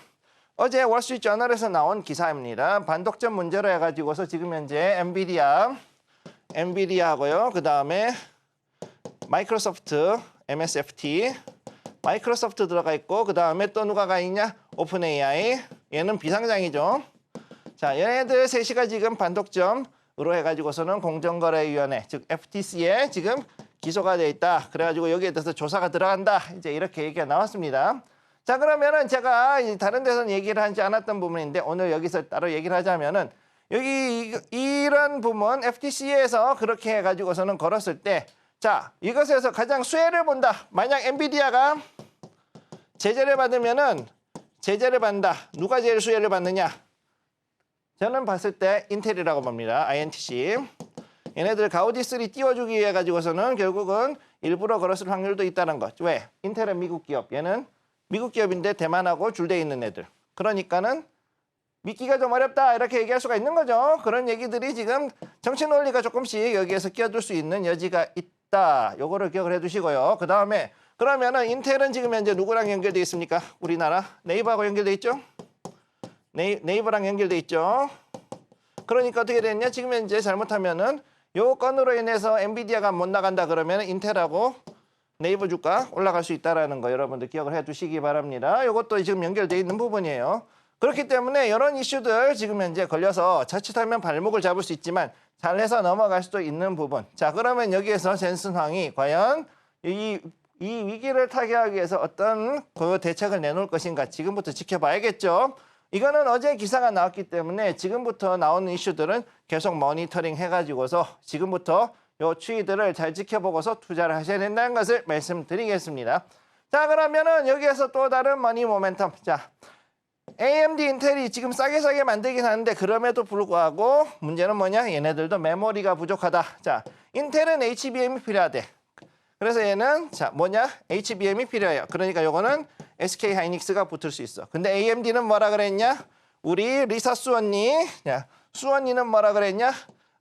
어제 월스트리트저널에서 나온 기사입니다. 반독점 문제로 해가지고서 지금 현재 엔비디아하고요. 그 다음에 마이크로소프트, MSFT, 마이크로소프트 들어가 있고 그 다음에 또 누가가 있냐? 오픈 AI. 얘는 비상장이죠. 자, 얘네들 셋이가 지금 반독점으로 해가지고서는 공정거래위원회, 즉 FTC에 지금 기소가 돼 있다. 그래가지고 여기에 대해서 조사가 들어간다. 이제 이렇게 얘기가 나왔습니다. 자, 그러면은 제가 다른 데서는 얘기를 하지 않았던 부분인데 오늘 여기서 따로 얘기를 하자면은 여기 이런 부분 FTC에서 그렇게 해가지고서는 걸었을 때 자, 이것에서 가장 수혜를 본다. 만약 엔비디아가 제재를 받으면은 제재를 받는다. 누가 제일 수혜를 받느냐? 저는 봤을 때 인텔이라고 봅니다. INTC. 얘네들 가우디 3 띄워주기 위해 가지고서는 결국은 일부러 걸었을 확률도 있다는 것. 왜? 인텔은 미국 기업. 얘는 미국 기업인데 대만하고 줄돼 있는 애들. 그러니까는 믿기가 좀 어렵다 이렇게 얘기할 수가 있는 거죠. 그런 얘기들이 지금 정치 논리가 조금씩 여기에서 끼어들 수 있는 여지가 있다. 요거를 기억을 해두시고요. 그 다음에 그러면은 인텔은 지금 현재 누구랑 연결돼 있습니까? 우리나라 네이버하고 연결돼 있죠. 네이버랑 연결돼 있죠. 그러니까 어떻게 됐냐? 지금 현재 잘못하면은 요 건으로 인해서 엔비디아가 못 나간다 그러면 인텔하고 네이버 주가 올라갈 수 있다는 거 여러분들 기억을 해두시기 바랍니다. 이것도 지금 연결돼 있는 부분이에요. 그렇기 때문에 이런 이슈들 지금 현재 걸려서 자칫하면 발목을 잡을 수 있지만 잘해서 넘어갈 수도 있는 부분. 자, 그러면 여기에서 젠슨 황이 과연 이 위기를 타개하기 위해서 어떤 그 대책을 내놓을 것인가 지금부터 지켜봐야겠죠. 이거는 어제 기사가 나왔기 때문에 지금부터 나오는 이슈들은 계속 모니터링 해가지고서 지금부터 요 추이들을 잘 지켜보고서 투자를 하셔야 된다는 것을 말씀드리겠습니다. 자, 그러면은 여기에서 또 다른 머니 모멘텀. 자, AMD, 인텔이 지금 싸게 만들긴 하는데 그럼에도 불구하고 문제는 뭐냐? 얘네들도 메모리가 부족하다. 자, 인텔은 HBM이 필요하대. 그래서 얘는 자 뭐냐? HBM이 필요해요. 그러니까 요거는 SK하이닉스가 붙을 수 있어. 근데 AMD는 뭐라 그랬냐? 우리 리사 수원니. 야, 수원니는 뭐라 그랬냐?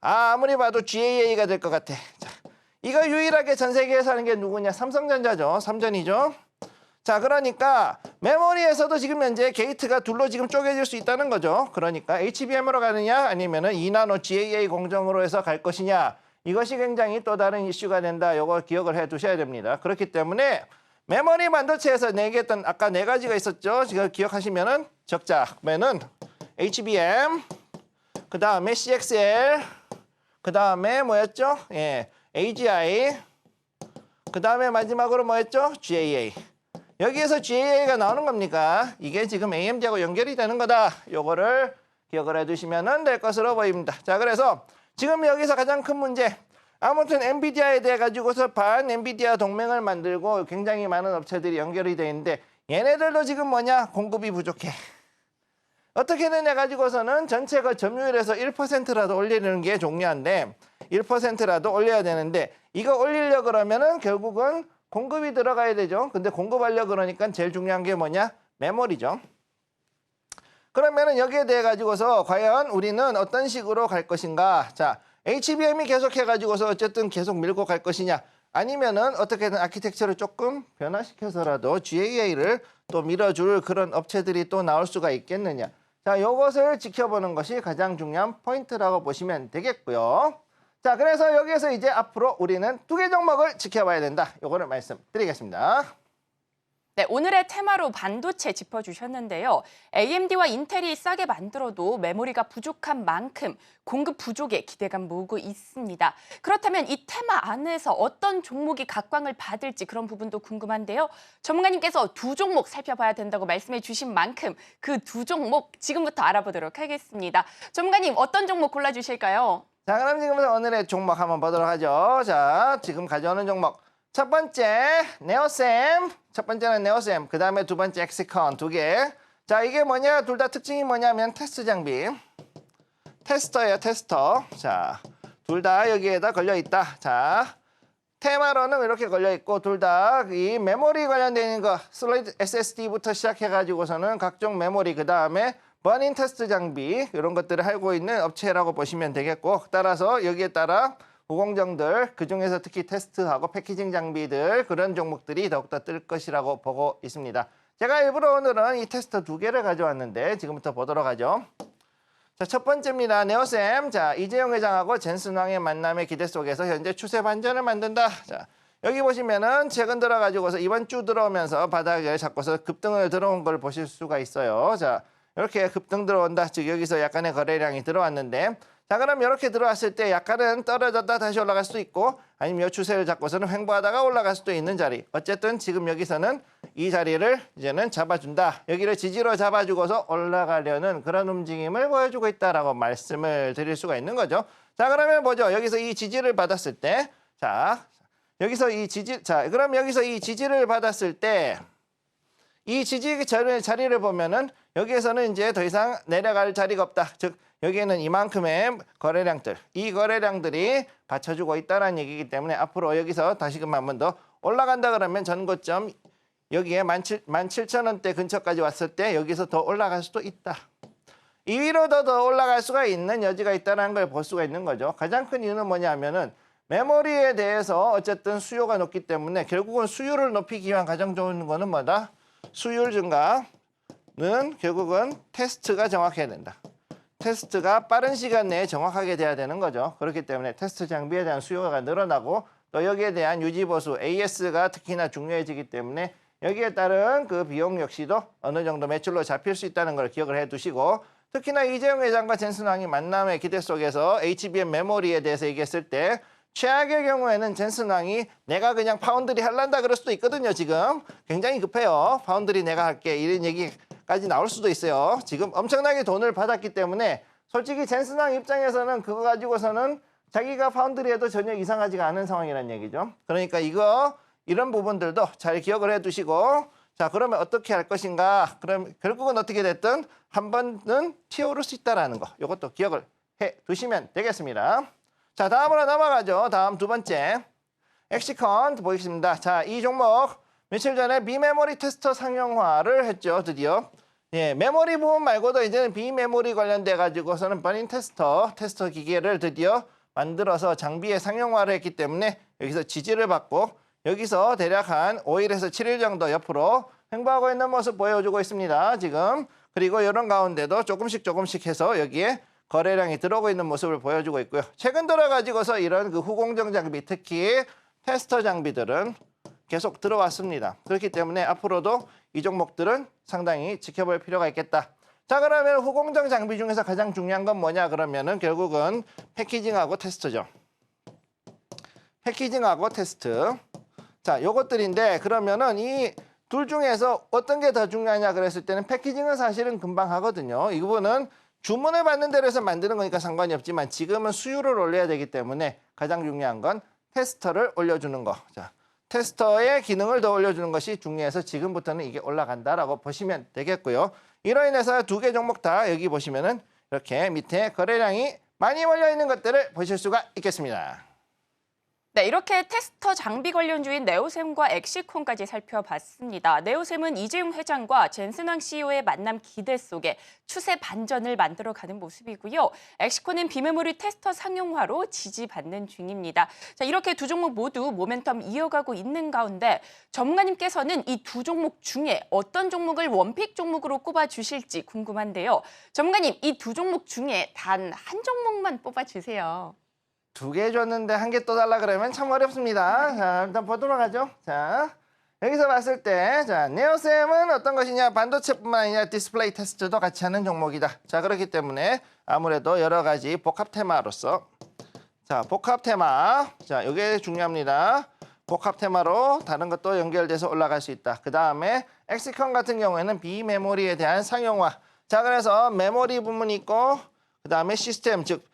아무리 봐도 GAA가 될 것 같아. 자, 이거 유일하게 전 세계에서 하는 게 누구냐? 삼성전자죠. 삼전이죠. 자, 그러니까 메모리에서도 지금 현재 게이트가 둘로 지금 쪼개질 수 있다는 거죠. 그러니까 HBM으로 가느냐 아니면은 2나노 GAA 공정으로 해서 갈 것이냐. 이것이 굉장히 또 다른 이슈가 된다. 요거 기억을 해 두셔야 됩니다. 그렇기 때문에 메모리 반도체에서 얘기했던 아까 네 가지가 있었죠. 지금 기억하시면은 적자면은 HBM, 그 다음에 CXL, 그 다음에 뭐였죠? 예, AGI, 그 다음에 마지막으로 뭐였죠? GAA. 여기에서 GAA가 나오는 겁니까? 이게 지금 AMD하고 연결이 되는 거다. 요거를 기억을 해두시면 될 것으로 보입니다. 자, 그래서 지금 여기서 가장 큰 문제. 아무튼 엔비디아에 대해 가지고서 반 엔비디아 동맹을 만들고 굉장히 많은 업체들이 연결이 돼 있는데 얘네들도 지금 뭐냐? 공급이 부족해. 어떻게든 해가지고서는 전체 그 점유율에서 1%라도 올리는 게 중요한데 1%라도 올려야 되는데 이거 올리려 그러면은 결국은 공급이 들어가야 되죠. 근데 공급하려 그러니까 제일 중요한 게 뭐냐? 메모리죠. 그러면은 여기에 대해 가지고서 과연 우리는 어떤 식으로 갈 것인가? 자, HBM이 계속 해가지고서 어쨌든 계속 밀고 갈 것이냐? 아니면은 어떻게든 아키텍처를 조금 변화시켜서라도 GAA를 또 밀어줄 그런 업체들이 또 나올 수가 있겠느냐? 자, 요것을 지켜보는 것이 가장 중요한 포인트라고 보시면 되겠고요. 자, 그래서 여기에서 이제 앞으로 우리는 2개 종목을 지켜봐야 된다. 요거를 말씀드리겠습니다. 네, 오늘의 테마로 반도체 짚어주셨는데요. AMD와 인텔이 싸게 만들어도 메모리가 부족한 만큼 공급 부족에 기대감 모으고 있습니다. 그렇다면 이 테마 안에서 어떤 종목이 각광을 받을지 그런 부분도 궁금한데요. 전문가님께서 2종목 살펴봐야 된다고 말씀해 주신 만큼 그 2종목 지금부터 알아보도록 하겠습니다. 전문가님 어떤 종목 골라주실까요? 자, 그럼 지금부터 오늘의 종목 한번 보도록 하죠. 자, 지금 가져오는 종목. 첫 번째, 네오셈. 첫 번째는 네오셈. 그 다음에 두 번째, 엑시콘 2개. 자, 이게 뭐냐? 둘 다 특징이 뭐냐면 테스트 장비. 테스터예요, 테스터. 자, 둘 다 여기에다 걸려있다. 자, 테마로는 이렇게 걸려있고, 둘 다 이 메모리 관련되어 있는 거, 솔리드 SSD부터 시작해가지고서는 각종 메모리, 그 다음에 버닝 테스트 장비, 이런 것들을 하고 있는 업체라고 보시면 되겠고, 따라서 여기에 따라 후공정들, 그중에서 특히 테스트하고 패키징 장비들, 그런 종목들이 더욱더 뜰 것이라고 보고 있습니다. 제가 일부러 오늘은 이 테스터 2개를 가져왔는데 지금부터 보도록 하죠. 자, 첫 번째입니다. 네오셈. 자, 이재용 회장하고 젠슨 왕의 만남의 기대 속에서 현재 추세 반전을 만든다. 자, 여기 보시면은 최근 들어가지고서 이번 주 들어오면서 바닥을 잡고서 급등을 들어온 걸 보실 수가 있어요. 자, 이렇게 급등 들어온다. 즉 여기서 약간의 거래량이 들어왔는데, 자, 그럼 이렇게 들어왔을 때 약간은 떨어졌다 다시 올라갈 수도 있고, 아니면 이 추세를 잡고서는 횡보하다가 올라갈 수도 있는 자리. 어쨌든 지금 여기서는 이 자리를 이제는 잡아준다. 여기를 지지로 잡아주고서 올라가려는 그런 움직임을 보여주고 있다라고 말씀을 드릴 수가 있는 거죠. 자, 그러면 보죠. 여기서 이 지지를 받았을 때, 자, 여기서 이 지지, 자, 그럼 여기서 이 지지를 받았을 때, 이 지지 자리를 보면은 여기에서는 이제 더 이상 내려갈 자리가 없다. 즉 여기에는 이만큼의 거래량들, 이 거래량들이 받쳐주고 있다는 얘기이기 때문에 앞으로 여기서 다시금 한 번 더 올라간다 그러면 전고점 여기에 17,000원대 근처까지 왔을 때 여기서 더 올라갈 수도 있다. 이 위로 더 올라갈 수가 있는 여지가 있다는 걸 볼 수가 있는 거죠. 가장 큰 이유는 뭐냐면은 메모리에 대해서 어쨌든 수요가 높기 때문에 결국은 수요를 높이기 위한 가장 좋은 거는 뭐다? 수율 증가는 결국은 테스트가 정확해야 된다. 테스트가 빠른 시간 내에 정확하게 돼야 되는 거죠. 그렇기 때문에 테스트 장비에 대한 수요가 늘어나고 또 여기에 대한 유지보수 AS가 특히나 중요해지기 때문에 여기에 따른 그 비용 역시도 어느 정도 매출로 잡힐 수 있다는 걸 기억을 해두시고, 특히나 이재용 회장과 젠슨 왕이 만남의 기대 속에서 HBM 메모리에 대해서 얘기했을 때 최악의 경우에는 젠슨 왕이 내가 그냥 파운드리 할란다 그럴 수도 있거든요. 지금 굉장히 급해요. 파운드리 내가 할게 이런 얘기까지 나올 수도 있어요. 지금 엄청나게 돈을 받았기 때문에 솔직히 젠슨 왕 입장에서는 그거 가지고서는 자기가 파운드리 해도 전혀 이상하지가 않은 상황이라는 얘기죠. 그러니까 이런 부분들도 잘 기억을 해두시고, 자, 그러면 어떻게 할 것인가? 그럼 결국은 어떻게 됐든 한 번은 튀어오를 수 있다는 거, 이것도 기억을 해두시면 되겠습니다. 자, 다음으로 넘어가죠. 다음 두 번째, 엑시콘 보겠습니다. 자, 이 종목 며칠 전에 비메모리 테스터 상용화를 했죠. 드디어. 예, 메모리 부분 말고도 이제는 비메모리 관련돼 가지고서는 버닝 테스터 기계를 드디어 만들어서 장비에 상용화를 했기 때문에 여기서 지지를 받고 여기서 대략 한 5일에서 7일 정도 옆으로 횡보하고 있는 모습 보여주고 있습니다. 지금. 그리고 이런 가운데도 조금씩 해서 여기에 거래량이 들어오고 있는 모습을 보여주고 있고요. 최근 들어가지고서 이런 그 후공정 장비, 특히 테스터 장비들은 계속 들어왔습니다. 그렇기 때문에 앞으로도 이 종목들은 상당히 지켜볼 필요가 있겠다. 자, 그러면 후공정 장비 중에서 가장 중요한 건 뭐냐 그러면은 결국은 패키징하고 테스트죠. 패키징하고 테스트. 자, 요것들인데 그러면은 이 둘 중에서 어떤 게 더 중요하냐 그랬을 때는 패키징은 사실은 금방 하거든요. 이 부분은 주문을 받는 대로 해서 만드는 거니까 상관이 없지만 지금은 수율을 올려야 되기 때문에 가장 중요한 건 테스터를 올려주는 거. 자, 테스터의 기능을 더 올려주는 것이 중요해서 지금부터는 이게 올라간다라고 보시면 되겠고요. 이로 인해서 2개 종목 다 여기 보시면은 이렇게 밑에 거래량이 많이 몰려 있는 것들을 보실 수가 있겠습니다. 네, 이렇게 테스터 장비 관련주인 네오셈과 엑시콘까지 살펴봤습니다. 네오셈은 이재용 회장과 젠슨 왕 CEO의 만남 기대 속에 추세 반전을 만들어가는 모습이고요. 엑시콘은 비메모리 테스터 상용화로 지지받는 중입니다. 자, 이렇게 2종목 모두 모멘텀 이어가고 있는 가운데 전문가님께서는 이 2종목 중에 어떤 종목을 원픽 종목으로 꼽아주실지 궁금한데요. 전문가님, 이 2종목 중에 단 한 종목만 뽑아주세요. 두 개 줬는데 한 개 또 달라 그러면 참 어렵습니다. 자, 일단 보도록 하죠. 자, 여기서 봤을 때, 자, 네오셈은 어떤 것이냐? 반도체뿐만 아니라 디스플레이 테스트도 같이 하는 종목이다. 자, 그렇기 때문에 아무래도 여러 가지 복합 테마로서, 자, 복합 테마. 자, 이게 중요합니다. 복합 테마로 다른 것도 연결돼서 올라갈 수 있다. 그 다음에 엑시컨 같은 경우에는 비메모리에 대한 상용화. 자, 그래서 메모리 부분이 있고, 그 다음에 시스템, 즉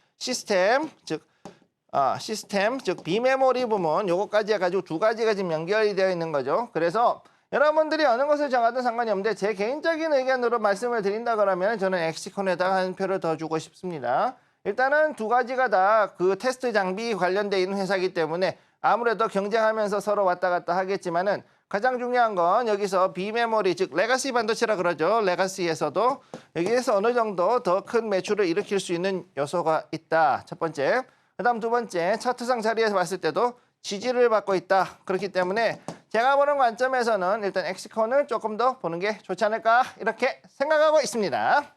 비메모리 부분 요거까지 해가지고 두 가지가 지금 연결이 되어 있는 거죠. 그래서 여러분들이 어느 것을 정하든 상관이 없는데 제 개인적인 의견으로 말씀을 드린다 그러면 저는 엑시콘에다가 한 표를 더 주고 싶습니다. 일단은 두 가지가 다 그 테스트 장비 관련돼 있는 회사이기 때문에 아무래도 경쟁하면서 서로 왔다 갔다 하겠지만은 가장 중요한 건 여기서 비메모리, 즉 레가시 반도체라 그러죠. 레가시에서도 여기에서 어느 정도 더 큰 매출을 일으킬 수 있는 요소가 있다. 첫 번째. 그다음 두 번째, 차트상 자리에서 봤을 때도 지지를 받고 있다. 그렇기 때문에 제가 보는 관점에서는 일단 엑시콘을 조금 더 보는 게 좋지 않을까 이렇게 생각하고 있습니다.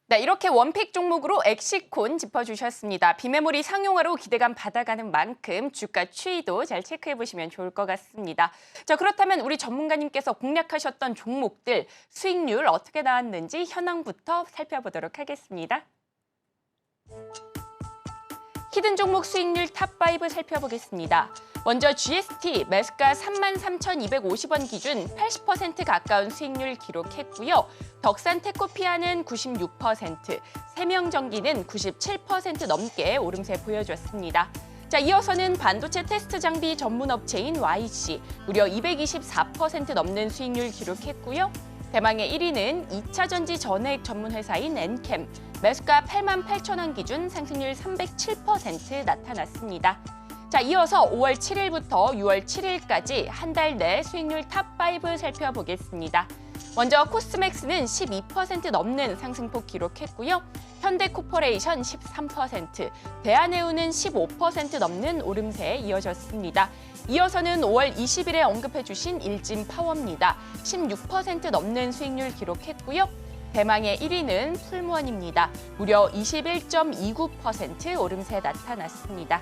네, 이렇게 원픽 종목으로 엑시콘 짚어주셨습니다. 비메모리 상용화로 기대감 받아가는 만큼 주가 추이도 잘 체크해보시면 좋을 것 같습니다. 자, 그렇다면 우리 전문가님께서 공략하셨던 종목들 수익률 어떻게 나왔는지 현황부터 살펴보도록 하겠습니다. 히든 종목 수익률 탑5 살펴보겠습니다. 먼저 GST 매수가 33,250원 기준 80% 가까운 수익률 기록했고요. 덕산 테코피아는 96%, 세명전기는 97% 넘게 오름세 보여줬습니다. 자, 이어서는 반도체 테스트 장비 전문 업체인 YC 무려 224% 넘는 수익률 기록했고요. 대망의 1위는 2차 전지 전해액 전문 회사인 엔캠 매수가 88,000원 기준 상승률 307% 나타났습니다. 자, 이어서 5월 7일부터 6월 7일까지 한 달 내 수익률 탑5 살펴보겠습니다. 먼저 코스맥스는 12% 넘는 상승폭 기록했고요. 현대코퍼레이션 13%, 대한해운은 15% 넘는 오름세에 이어졌습니다. 이어서는 5월 20일에 언급해 주신 일진파워입니다. 16% 넘는 수익률 기록했고요. 대망의 1위는 풀무원입니다. 무려 21.29% 오름세 나타났습니다.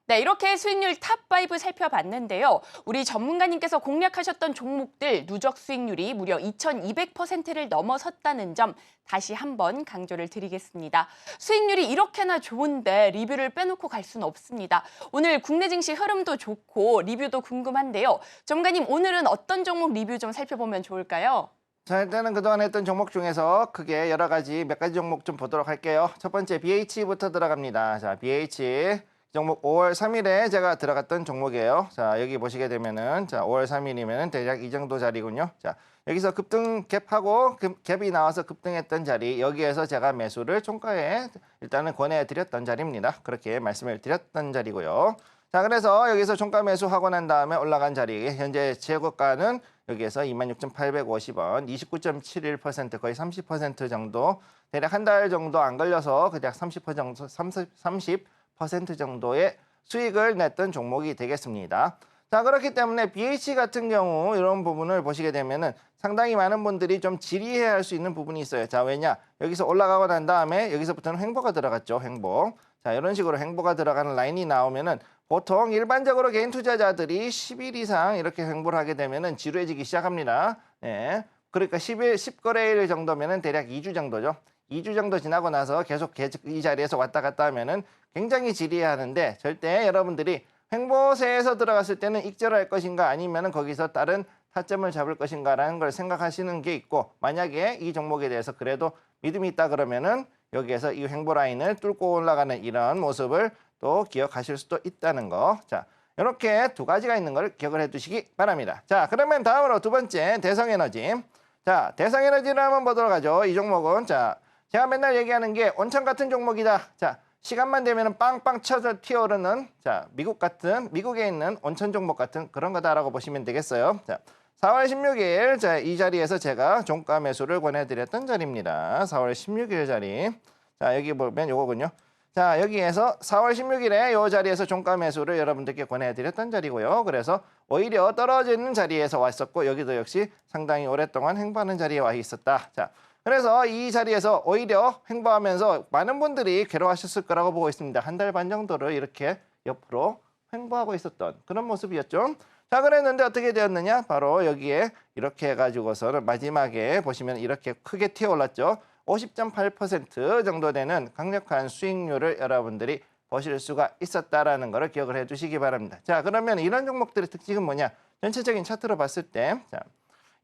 네, 이렇게 수익률 탑5 살펴봤는데요. 우리 전문가님께서 공략하셨던 종목들 누적 수익률이 무려 2200%를 넘어섰다는 점 다시 한번 강조를 드리겠습니다. 수익률이 이렇게나 좋은데 리뷰를 빼놓고 갈 수는 없습니다. 오늘 국내 증시 흐름도 좋고 리뷰도 궁금한데요. 전문가님, 오늘은 어떤 종목 리뷰 좀 살펴보면 좋을까요? 자, 일단은 그동안 했던 종목 중에서 크게 여러 가지 몇 가지 종목 좀 보도록 할게요. 첫 번째 BH부터 들어갑니다. 자, BH 종목 5월 3일에 제가 들어갔던 종목이에요. 자, 여기 보시게 되면은 자, 5월 3일이면은 대략 이 정도 자리군요. 자, 여기서 급등 갭하고 갭이 나와서 급등했던 자리, 여기에서 제가 매수를 총가에 일단은 권해드렸던 자리입니다. 그렇게 말씀을 드렸던 자리고요. 자, 그래서 여기서 총가 매수하고 난 다음에 올라간 자리, 현재 최고가는 여기에서 26,850원, 29.71%, 거의 30% 정도, 대략 한 달 정도 안 걸려서 대략 30% 정도의 수익을 냈던 종목이 되겠습니다. 자, 그렇기 때문에 BH 같은 경우 이런 부분을 보시게 되면은 상당히 많은 분들이 좀 질의해야 할 수 있는 부분이 있어요. 자, 왜냐? 여기서 올라가고 난 다음에 여기서부터는 횡보가 들어갔죠. 횡보. 자, 이런 식으로 횡보가 들어가는 라인이 나오면은 보통 일반적으로 개인 투자자들이 10일 이상 이렇게 횡보를 하게 되면은 지루해지기 시작합니다. 네. 그러니까 10거래일 정도면은 대략 2주 정도죠. 2주 정도 지나고 나서 계속 이 자리에서 왔다 갔다 하면은 굉장히 지리해야 하는데, 절대 여러분들이 횡보세에서 들어갔을 때는 익절할 것인가 아니면은 거기서 다른 타점을 잡을 것인가라는 걸 생각하시는 게 있고, 만약에 이 종목에 대해서 그래도 믿음이 있다 그러면은 여기에서 이 횡보 라인을 뚫고 올라가는 이런 모습을 또 기억하실 수도 있다는 거. 자, 이렇게 두 가지가 있는 걸 기억을 해두시기 바랍니다. 자, 그러면 다음으로 두 번째 대성에너지. 자, 대성에너지를 한번 보도록 하죠. 이 종목은 자, 제가 맨날 얘기하는 게 온천 같은 종목이다. 자, 시간만 되면 빵빵 쳐서 튀어오르는 자, 미국에 있는 온천 종목 같은 그런 거다라고 보시면 되겠어요. 자, 4월 16일 자, 이 자리에서 제가 종가 매수를 권해드렸던 자리입니다. 4월 16일 자리. 자, 여기 보면 요거군요. 자, 여기에서 4월 16일에 이 자리에서 종가 매수를 여러분들께 권해드렸던 자리고요. 그래서 오히려 떨어지는 자리에서 왔었고, 여기도 역시 상당히 오랫동안 횡보하는 자리에 와 있었다. 자, 그래서 이 자리에서 오히려 횡보하면서 많은 분들이 괴로워하셨을 거라고 보고 있습니다. 한 달 반 정도를 이렇게 옆으로 횡보하고 있었던 그런 모습이었죠. 자, 그랬는데 어떻게 되었느냐? 바로 여기에 이렇게 해가지고서는 마지막에 보시면 이렇게 크게 튀어올랐죠. 50.8% 정도 되는 강력한 수익률을 여러분들이 보실 수가 있었다라는 것을 기억을 해주시기 바랍니다. 자, 그러면 이런 종목들의 특징은 뭐냐? 전체적인 차트로 봤을 때, 자,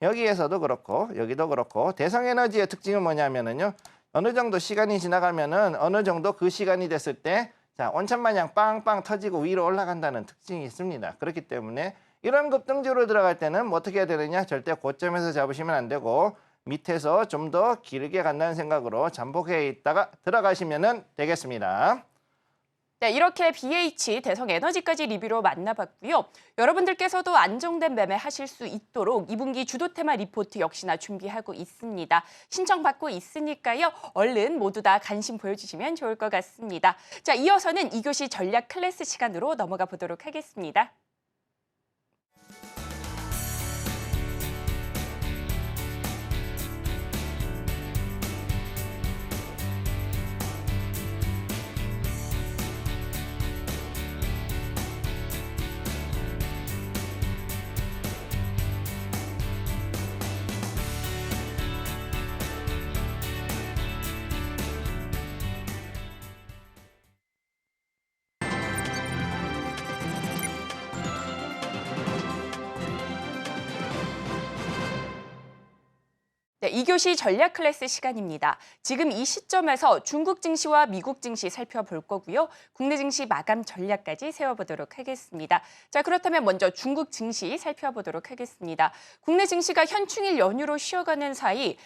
여기에서도 그렇고 여기도 그렇고 대성에너지의 특징은 뭐냐면은요. 어느 정도 시간이 지나가면은 어느 정도 그 시간이 됐을 때 자, 원천마냥 빵빵 터지고 위로 올라간다는 특징이 있습니다. 그렇기 때문에 이런 급등주로 들어갈 때는 뭐 어떻게 해야 되느냐? 절대 고점에서 잡으시면 안 되고 밑에서 좀 더 길게 간다는 생각으로 잠복해 있다가 들어가시면 되겠습니다. 네, 이렇게 BH 대성에너지까지 리뷰로 만나봤고요. 여러분들께서도 안정된 매매 하실 수 있도록 2분기 주도 테마 리포트 역시나 준비하고 있습니다. 신청받고 있으니까요. 얼른 모두 다 관심 보여주시면 좋을 것 같습니다. 자, 이어서는 2교시 전략 클래스 시간으로 넘어가 보도록 하겠습니다. 네, 2교시 전략 클래스 시간입니다. 지금 이 시점에서 중국 증시와 미국 증시 살펴볼 거고요. 국내 증시 마감 전략까지 세워보도록 하겠습니다. 자, 그렇다면 먼저 중국 증시 살펴보도록 하겠습니다. 국내 증시가 현충일 연휴로 쉬어가는 사이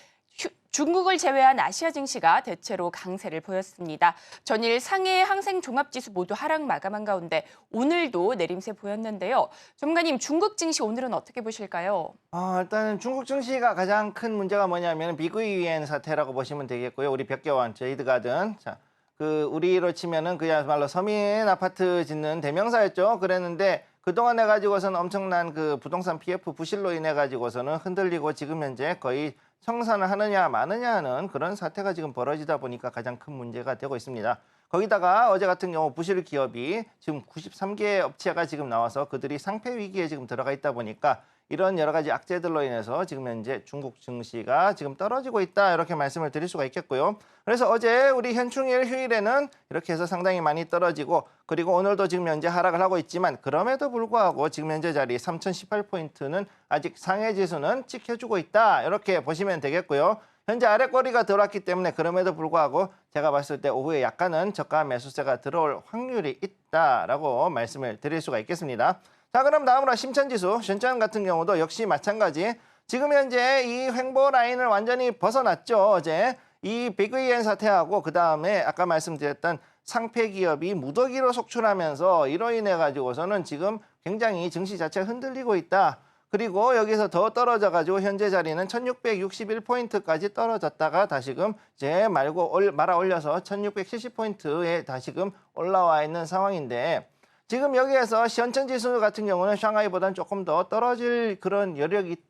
중국을 제외한 아시아 증시가 대체로 강세를 보였습니다. 전일 상해 항생 종합지수 모두 하락 마감한 가운데 오늘도 내림세 보였는데요. 전문가님, 중국 증시 오늘은 어떻게 보실까요? 일단은 중국 증시가 가장 큰 문제가 뭐냐면 비구이엔 사태라고 보시면 되겠고요. 우리 백개원, 제이드가든, 자, 우리로 치면은 그야말로 서민 아파트 짓는 대명사였죠. 그랬는데 그동안 해가지고서는 엄청난 그 부동산 PF 부실로 인해 가지고서는 흔들리고 지금 현재 거의 청산을 하느냐 마느냐 하는 그런 사태가 지금 벌어지다 보니까 가장 큰 문제가 되고 있습니다. 거기다가 어제 같은 경우 부실 기업이 지금 93개 업체가 지금 나와서 그들이 상폐 위기에 지금 들어가 있다 보니까 이런 여러 가지 악재들로 인해서 지금 현재 중국 증시가 지금 떨어지고 있다 이렇게 말씀을 드릴 수가 있겠고요. 그래서 어제 우리 현충일 휴일에는 이렇게 해서 상당히 많이 떨어지고 그리고 오늘도 지금 현재 하락을 하고 있지만 그럼에도 불구하고 지금 현재 자리 3018포인트는 아직 상해 지수는 지켜주고 있다 이렇게 보시면 되겠고요. 현재 아래꼬리가 들어왔기 때문에 그럼에도 불구하고 제가 봤을 때 오후에 약간은 저가 매수세가 들어올 확률이 있다라고 말씀을 드릴 수가 있겠습니다. 자, 그럼 다음으로 심천지수, 셴전 같은 경우도 역시 마찬가지. 지금 현재 이 횡보 라인을 완전히 벗어났죠. 어제 이 비그이엔 사태하고 그 다음에 아까 말씀드렸던 상폐 기업이 무더기로 속출하면서 이로 인해 가지고서는 지금 굉장히 증시 자체가 흔들리고 있다. 그리고 여기서 더 떨어져 가지고 현재 자리는 1661포인트까지 떨어졌다가 다시금 이제 말아 올려서 1670포인트에 다시금 올라와 있는 상황인데 지금 여기에서 시현천지수 같은 경우는 샹하이보다는 조금 더 떨어질 그런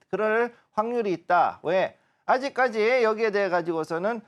그럴 확률이 있다. 왜? 아직까지 여기에 대해 가지고서는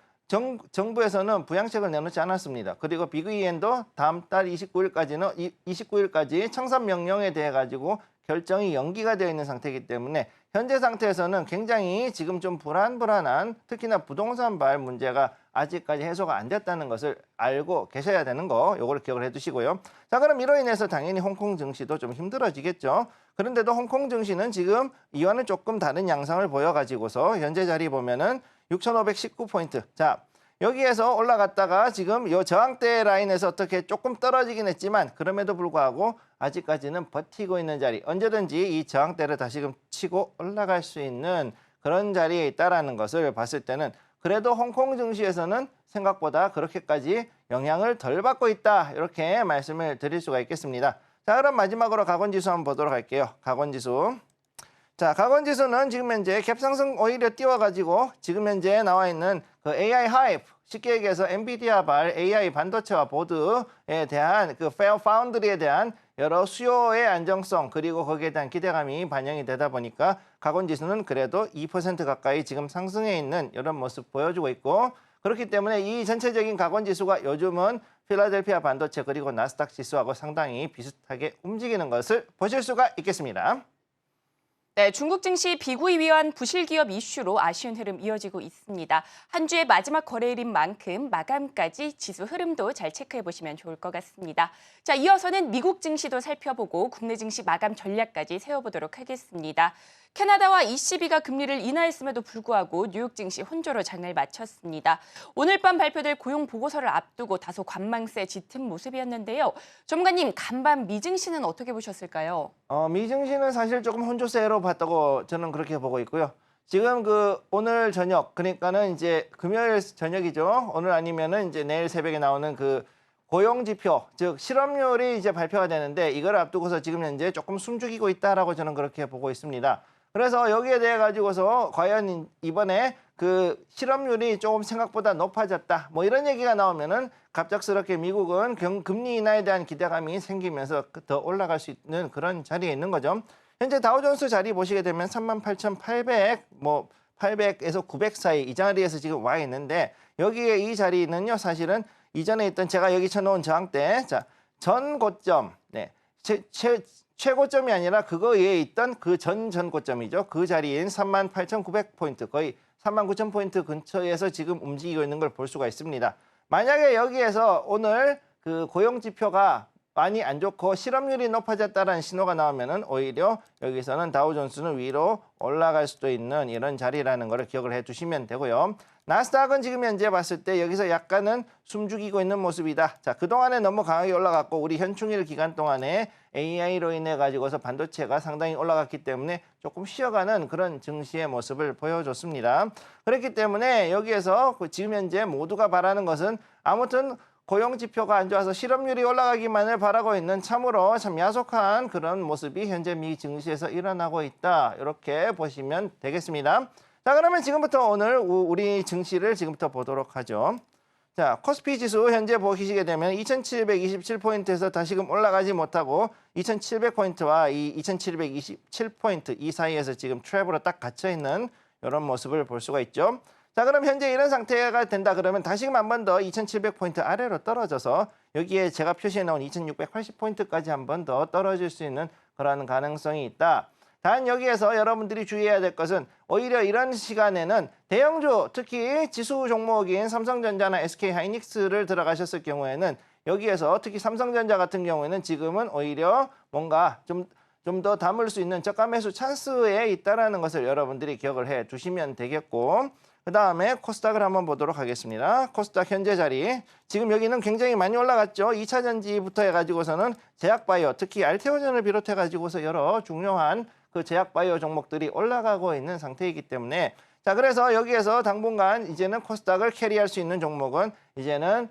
정부에서는 부양책을 내놓지 않았습니다. 그리고 비그이엔도 다음 달 29일까지 청산 명령에 대해 가지고 결정이 연기가 되어 있는 상태이기 때문에 현재 상태에서는 굉장히 지금 좀 불안한 특히나 부동산발 문제가 아직까지 해소가 안 됐다는 것을 알고 계셔야 되는 거 요거를 기억을 해두시고요. 자, 그럼 이로 인해서 당연히 홍콩 증시도 좀 힘들어지겠죠. 그런데도 홍콩 증시는 지금 이와는 조금 다른 양상을 보여가지고서 현재 자리 보면은 6,519포인트. 자, 여기에서 올라갔다가 지금 이 저항대 라인에서 어떻게 조금 떨어지긴 했지만 그럼에도 불구하고 아직까지는 버티고 있는 자리, 언제든지 이 저항대를 다시금 치고 올라갈 수 있는 그런 자리에 있다라는 것을 봤을 때는 그래도 홍콩 증시에서는 생각보다 그렇게까지 영향을 덜 받고 있다 이렇게 말씀을 드릴 수가 있겠습니다. 자, 그럼 마지막으로 가건지수 한번 보도록 할게요. 가건지수. 자, 가건지수는 지금 현재 갭상승 오히려 띄워가지고 지금 현재 나와 있는 그 AI 하이프, 쉽게 얘기해서 엔비디아발 AI 반도체와 보드에 대한 그 페어 파운드리에 대한 여러 수요의 안정성 그리고 거기에 대한 기대감이 반영이 되다 보니까 가곤지수는 그래도 2% 가까이 지금 상승해 있는 이런 모습 보여주고 있고 그렇기 때문에 이 전체적인 가곤지수가 요즘은 필라델피아 반도체 그리고 나스닥 지수하고 상당히 비슷하게 움직이는 것을 보실 수가 있겠습니다. 네, 중국 증시 비구이 위한 부실 기업 이슈로 아쉬운 흐름 이어지고 있습니다. 한 주의 마지막 거래일인 만큼 마감까지 지수 흐름도 잘 체크해 보시면 좋을 것 같습니다. 자, 이어서는 미국 증시도 살펴보고 국내 증시 마감 전략까지 세워보도록 하겠습니다. 캐나다와 ECB가 금리를 인하했음에도 불구하고 뉴욕 증시 혼조로 장을 마쳤습니다. 오늘 밤 발표될 고용 보고서를 앞두고 다소 관망세 짙은 모습이었는데요. 전문가님, 간밤 미 증시는 어떻게 보셨을까요? 미 증시는 사실 조금 혼조세로 봤다고 저는 그렇게 보고 있고요. 지금 오늘 저녁 그러니까는 이제 금요일 저녁이죠. 오늘 아니면은 이제 내일 새벽에 나오는 고용 지표, 즉 실업률이 이제 발표가 되는데 이걸 앞두고서 지금 현재 조금 숨죽이고 있다라고 저는 그렇게 보고 있습니다. 그래서 여기에 대해 가지고서 과연 이번에 실업률이 조금 생각보다 높아졌다. 뭐 이런 얘기가 나오면은 갑작스럽게 미국은 금리 인하에 대한 기대감이 생기면서 더 올라갈 수 있는 그런 자리에 있는 거죠. 현재 다우존스 자리 보시게 되면 38,800, 800에서 900 사이 이 자리에서 지금 와 있는데 여기에 이 자리는요 사실은 이전에 있던 제가 여기 쳐놓은 저항대, 전 고점, 최고점이 아니라 그거에 있던 전 고점이죠. 그 자리인 38,900포인트, 거의 39,000포인트 근처에서 지금 움직이고 있는 걸 볼 수가 있습니다. 만약에 여기에서 오늘 고용 지표가 많이 안 좋고 실업률이 높아졌다는 신호가 나오면은 오히려 여기서는 다우존스는 위로 올라갈 수도 있는 이런 자리라는 걸 기억을 해 두시면 되고요. 나스닥은 지금 현재 봤을 때 여기서 약간은 숨죽이고 있는 모습이다. 자, 그동안에 너무 강하게 올라갔고 우리 현충일 기간 동안에 AI로 인해 가지고서 반도체가 상당히 올라갔기 때문에 조금 쉬어가는 그런 증시의 모습을 보여줬습니다. 그렇기 때문에 여기에서 지금 현재 모두가 바라는 것은 아무튼 고용 지표가 안 좋아서 실업률이 올라가기만을 바라고 있는 참으로 참 야속한 그런 모습이 현재 미 증시에서 일어나고 있다. 이렇게 보시면 되겠습니다. 자, 그러면 지금부터 오늘 우리 증시를 지금부터 보도록 하죠. 자, 코스피 지수 현재 보시게 되면 2,727포인트에서 다시금 올라가지 못하고 2,700포인트와 이 2,727포인트 이 사이에서 지금 트랩으로 딱 갇혀 있는 이런 모습을 볼 수가 있죠. 자, 그럼 현재 이런 상태가 된다 그러면 다시금 한 번 더 2,700포인트 아래로 떨어져서 여기에 제가 표시해 놓은 2,680포인트까지 한 번 더 떨어질 수 있는 그런 가능성이 있다. 단 여기에서 여러분들이 주의해야 될 것은 오히려 이런 시간에는 대형주, 특히 지수 종목인 삼성전자나 SK하이닉스를 들어가셨을 경우에는 여기에서 특히 삼성전자 같은 경우에는 지금은 오히려 뭔가 좀 더 담을 수 있는 저가 매수 찬스에 있다는 것을 여러분들이 기억을 해 두시면 되겠고 그 다음에 코스닥을 한번 보도록 하겠습니다. 코스닥 현재 자리. 지금 여기는 굉장히 많이 올라갔죠. 2차 전지부터 해가지고서는 제약바이오, 특히 알테오젠을 비롯해가지고서 여러 중요한 제약바이오 종목들이 올라가고 있는 상태이기 때문에 자, 그래서 여기에서 당분간 이제는 코스닥을 캐리할 수 있는 종목은 이제는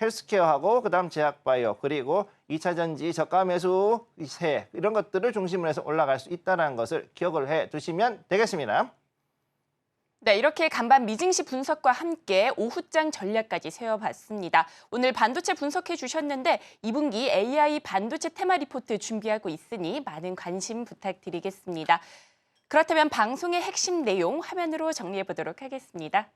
헬스케어하고 그다음 제약바이오 그리고 2차 전지 저가 매수세 이런 것들을 중심으로 해서 올라갈 수 있다는 것을 기억을 해 두시면 되겠습니다. 네, 이렇게 간밤 미증시 분석과 함께 오후장 전략까지 세워봤습니다. 오늘 반도체 분석해 주셨는데 2분기 AI 반도체 테마 리포트 준비하고 있으니 많은 관심 부탁드리겠습니다. 그렇다면 방송의 핵심 내용 화면으로 정리해 보도록 하겠습니다.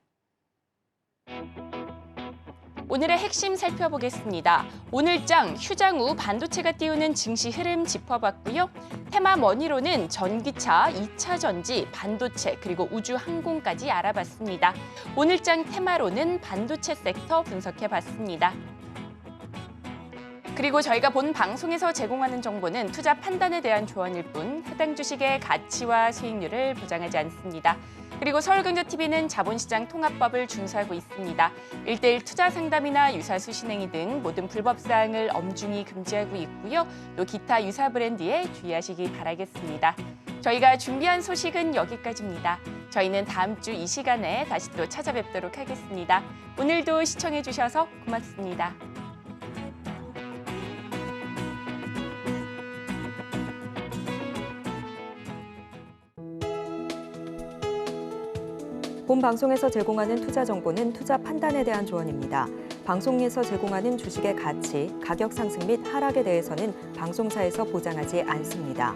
오늘의 핵심 살펴보겠습니다. 오늘장 휴장 후 반도체가 띄우는 증시 흐름 짚어봤고요. 테마 머니로는 전기차, 2차 전지, 반도체, 그리고 우주 항공까지 알아봤습니다. 오늘장 테마로는 반도체 섹터 분석해봤습니다. 그리고 저희가 본 방송에서 제공하는 정보는 투자 판단에 대한 조언일 뿐 해당 주식의 가치와 수익률을 보장하지 않습니다. 그리고 서울경제TV는 자본시장 통합법을 준수하고 있습니다. 1:1 투자 상담이나 유사 수신행위 등 모든 불법 사항을 엄중히 금지하고 있고요. 또 기타 유사 브랜드에 주의하시기 바라겠습니다. 저희가 준비한 소식은 여기까지입니다. 저희는 다음 주 이 시간에 다시 또 찾아뵙도록 하겠습니다. 오늘도 시청해 주셔서 고맙습니다. 본 방송에서 제공하는 투자 정보는 투자 판단에 대한 조언입니다. 방송에서 제공하는 주식의 가치, 가격 상승 및 하락에 대해서는 방송사에서 보장하지 않습니다.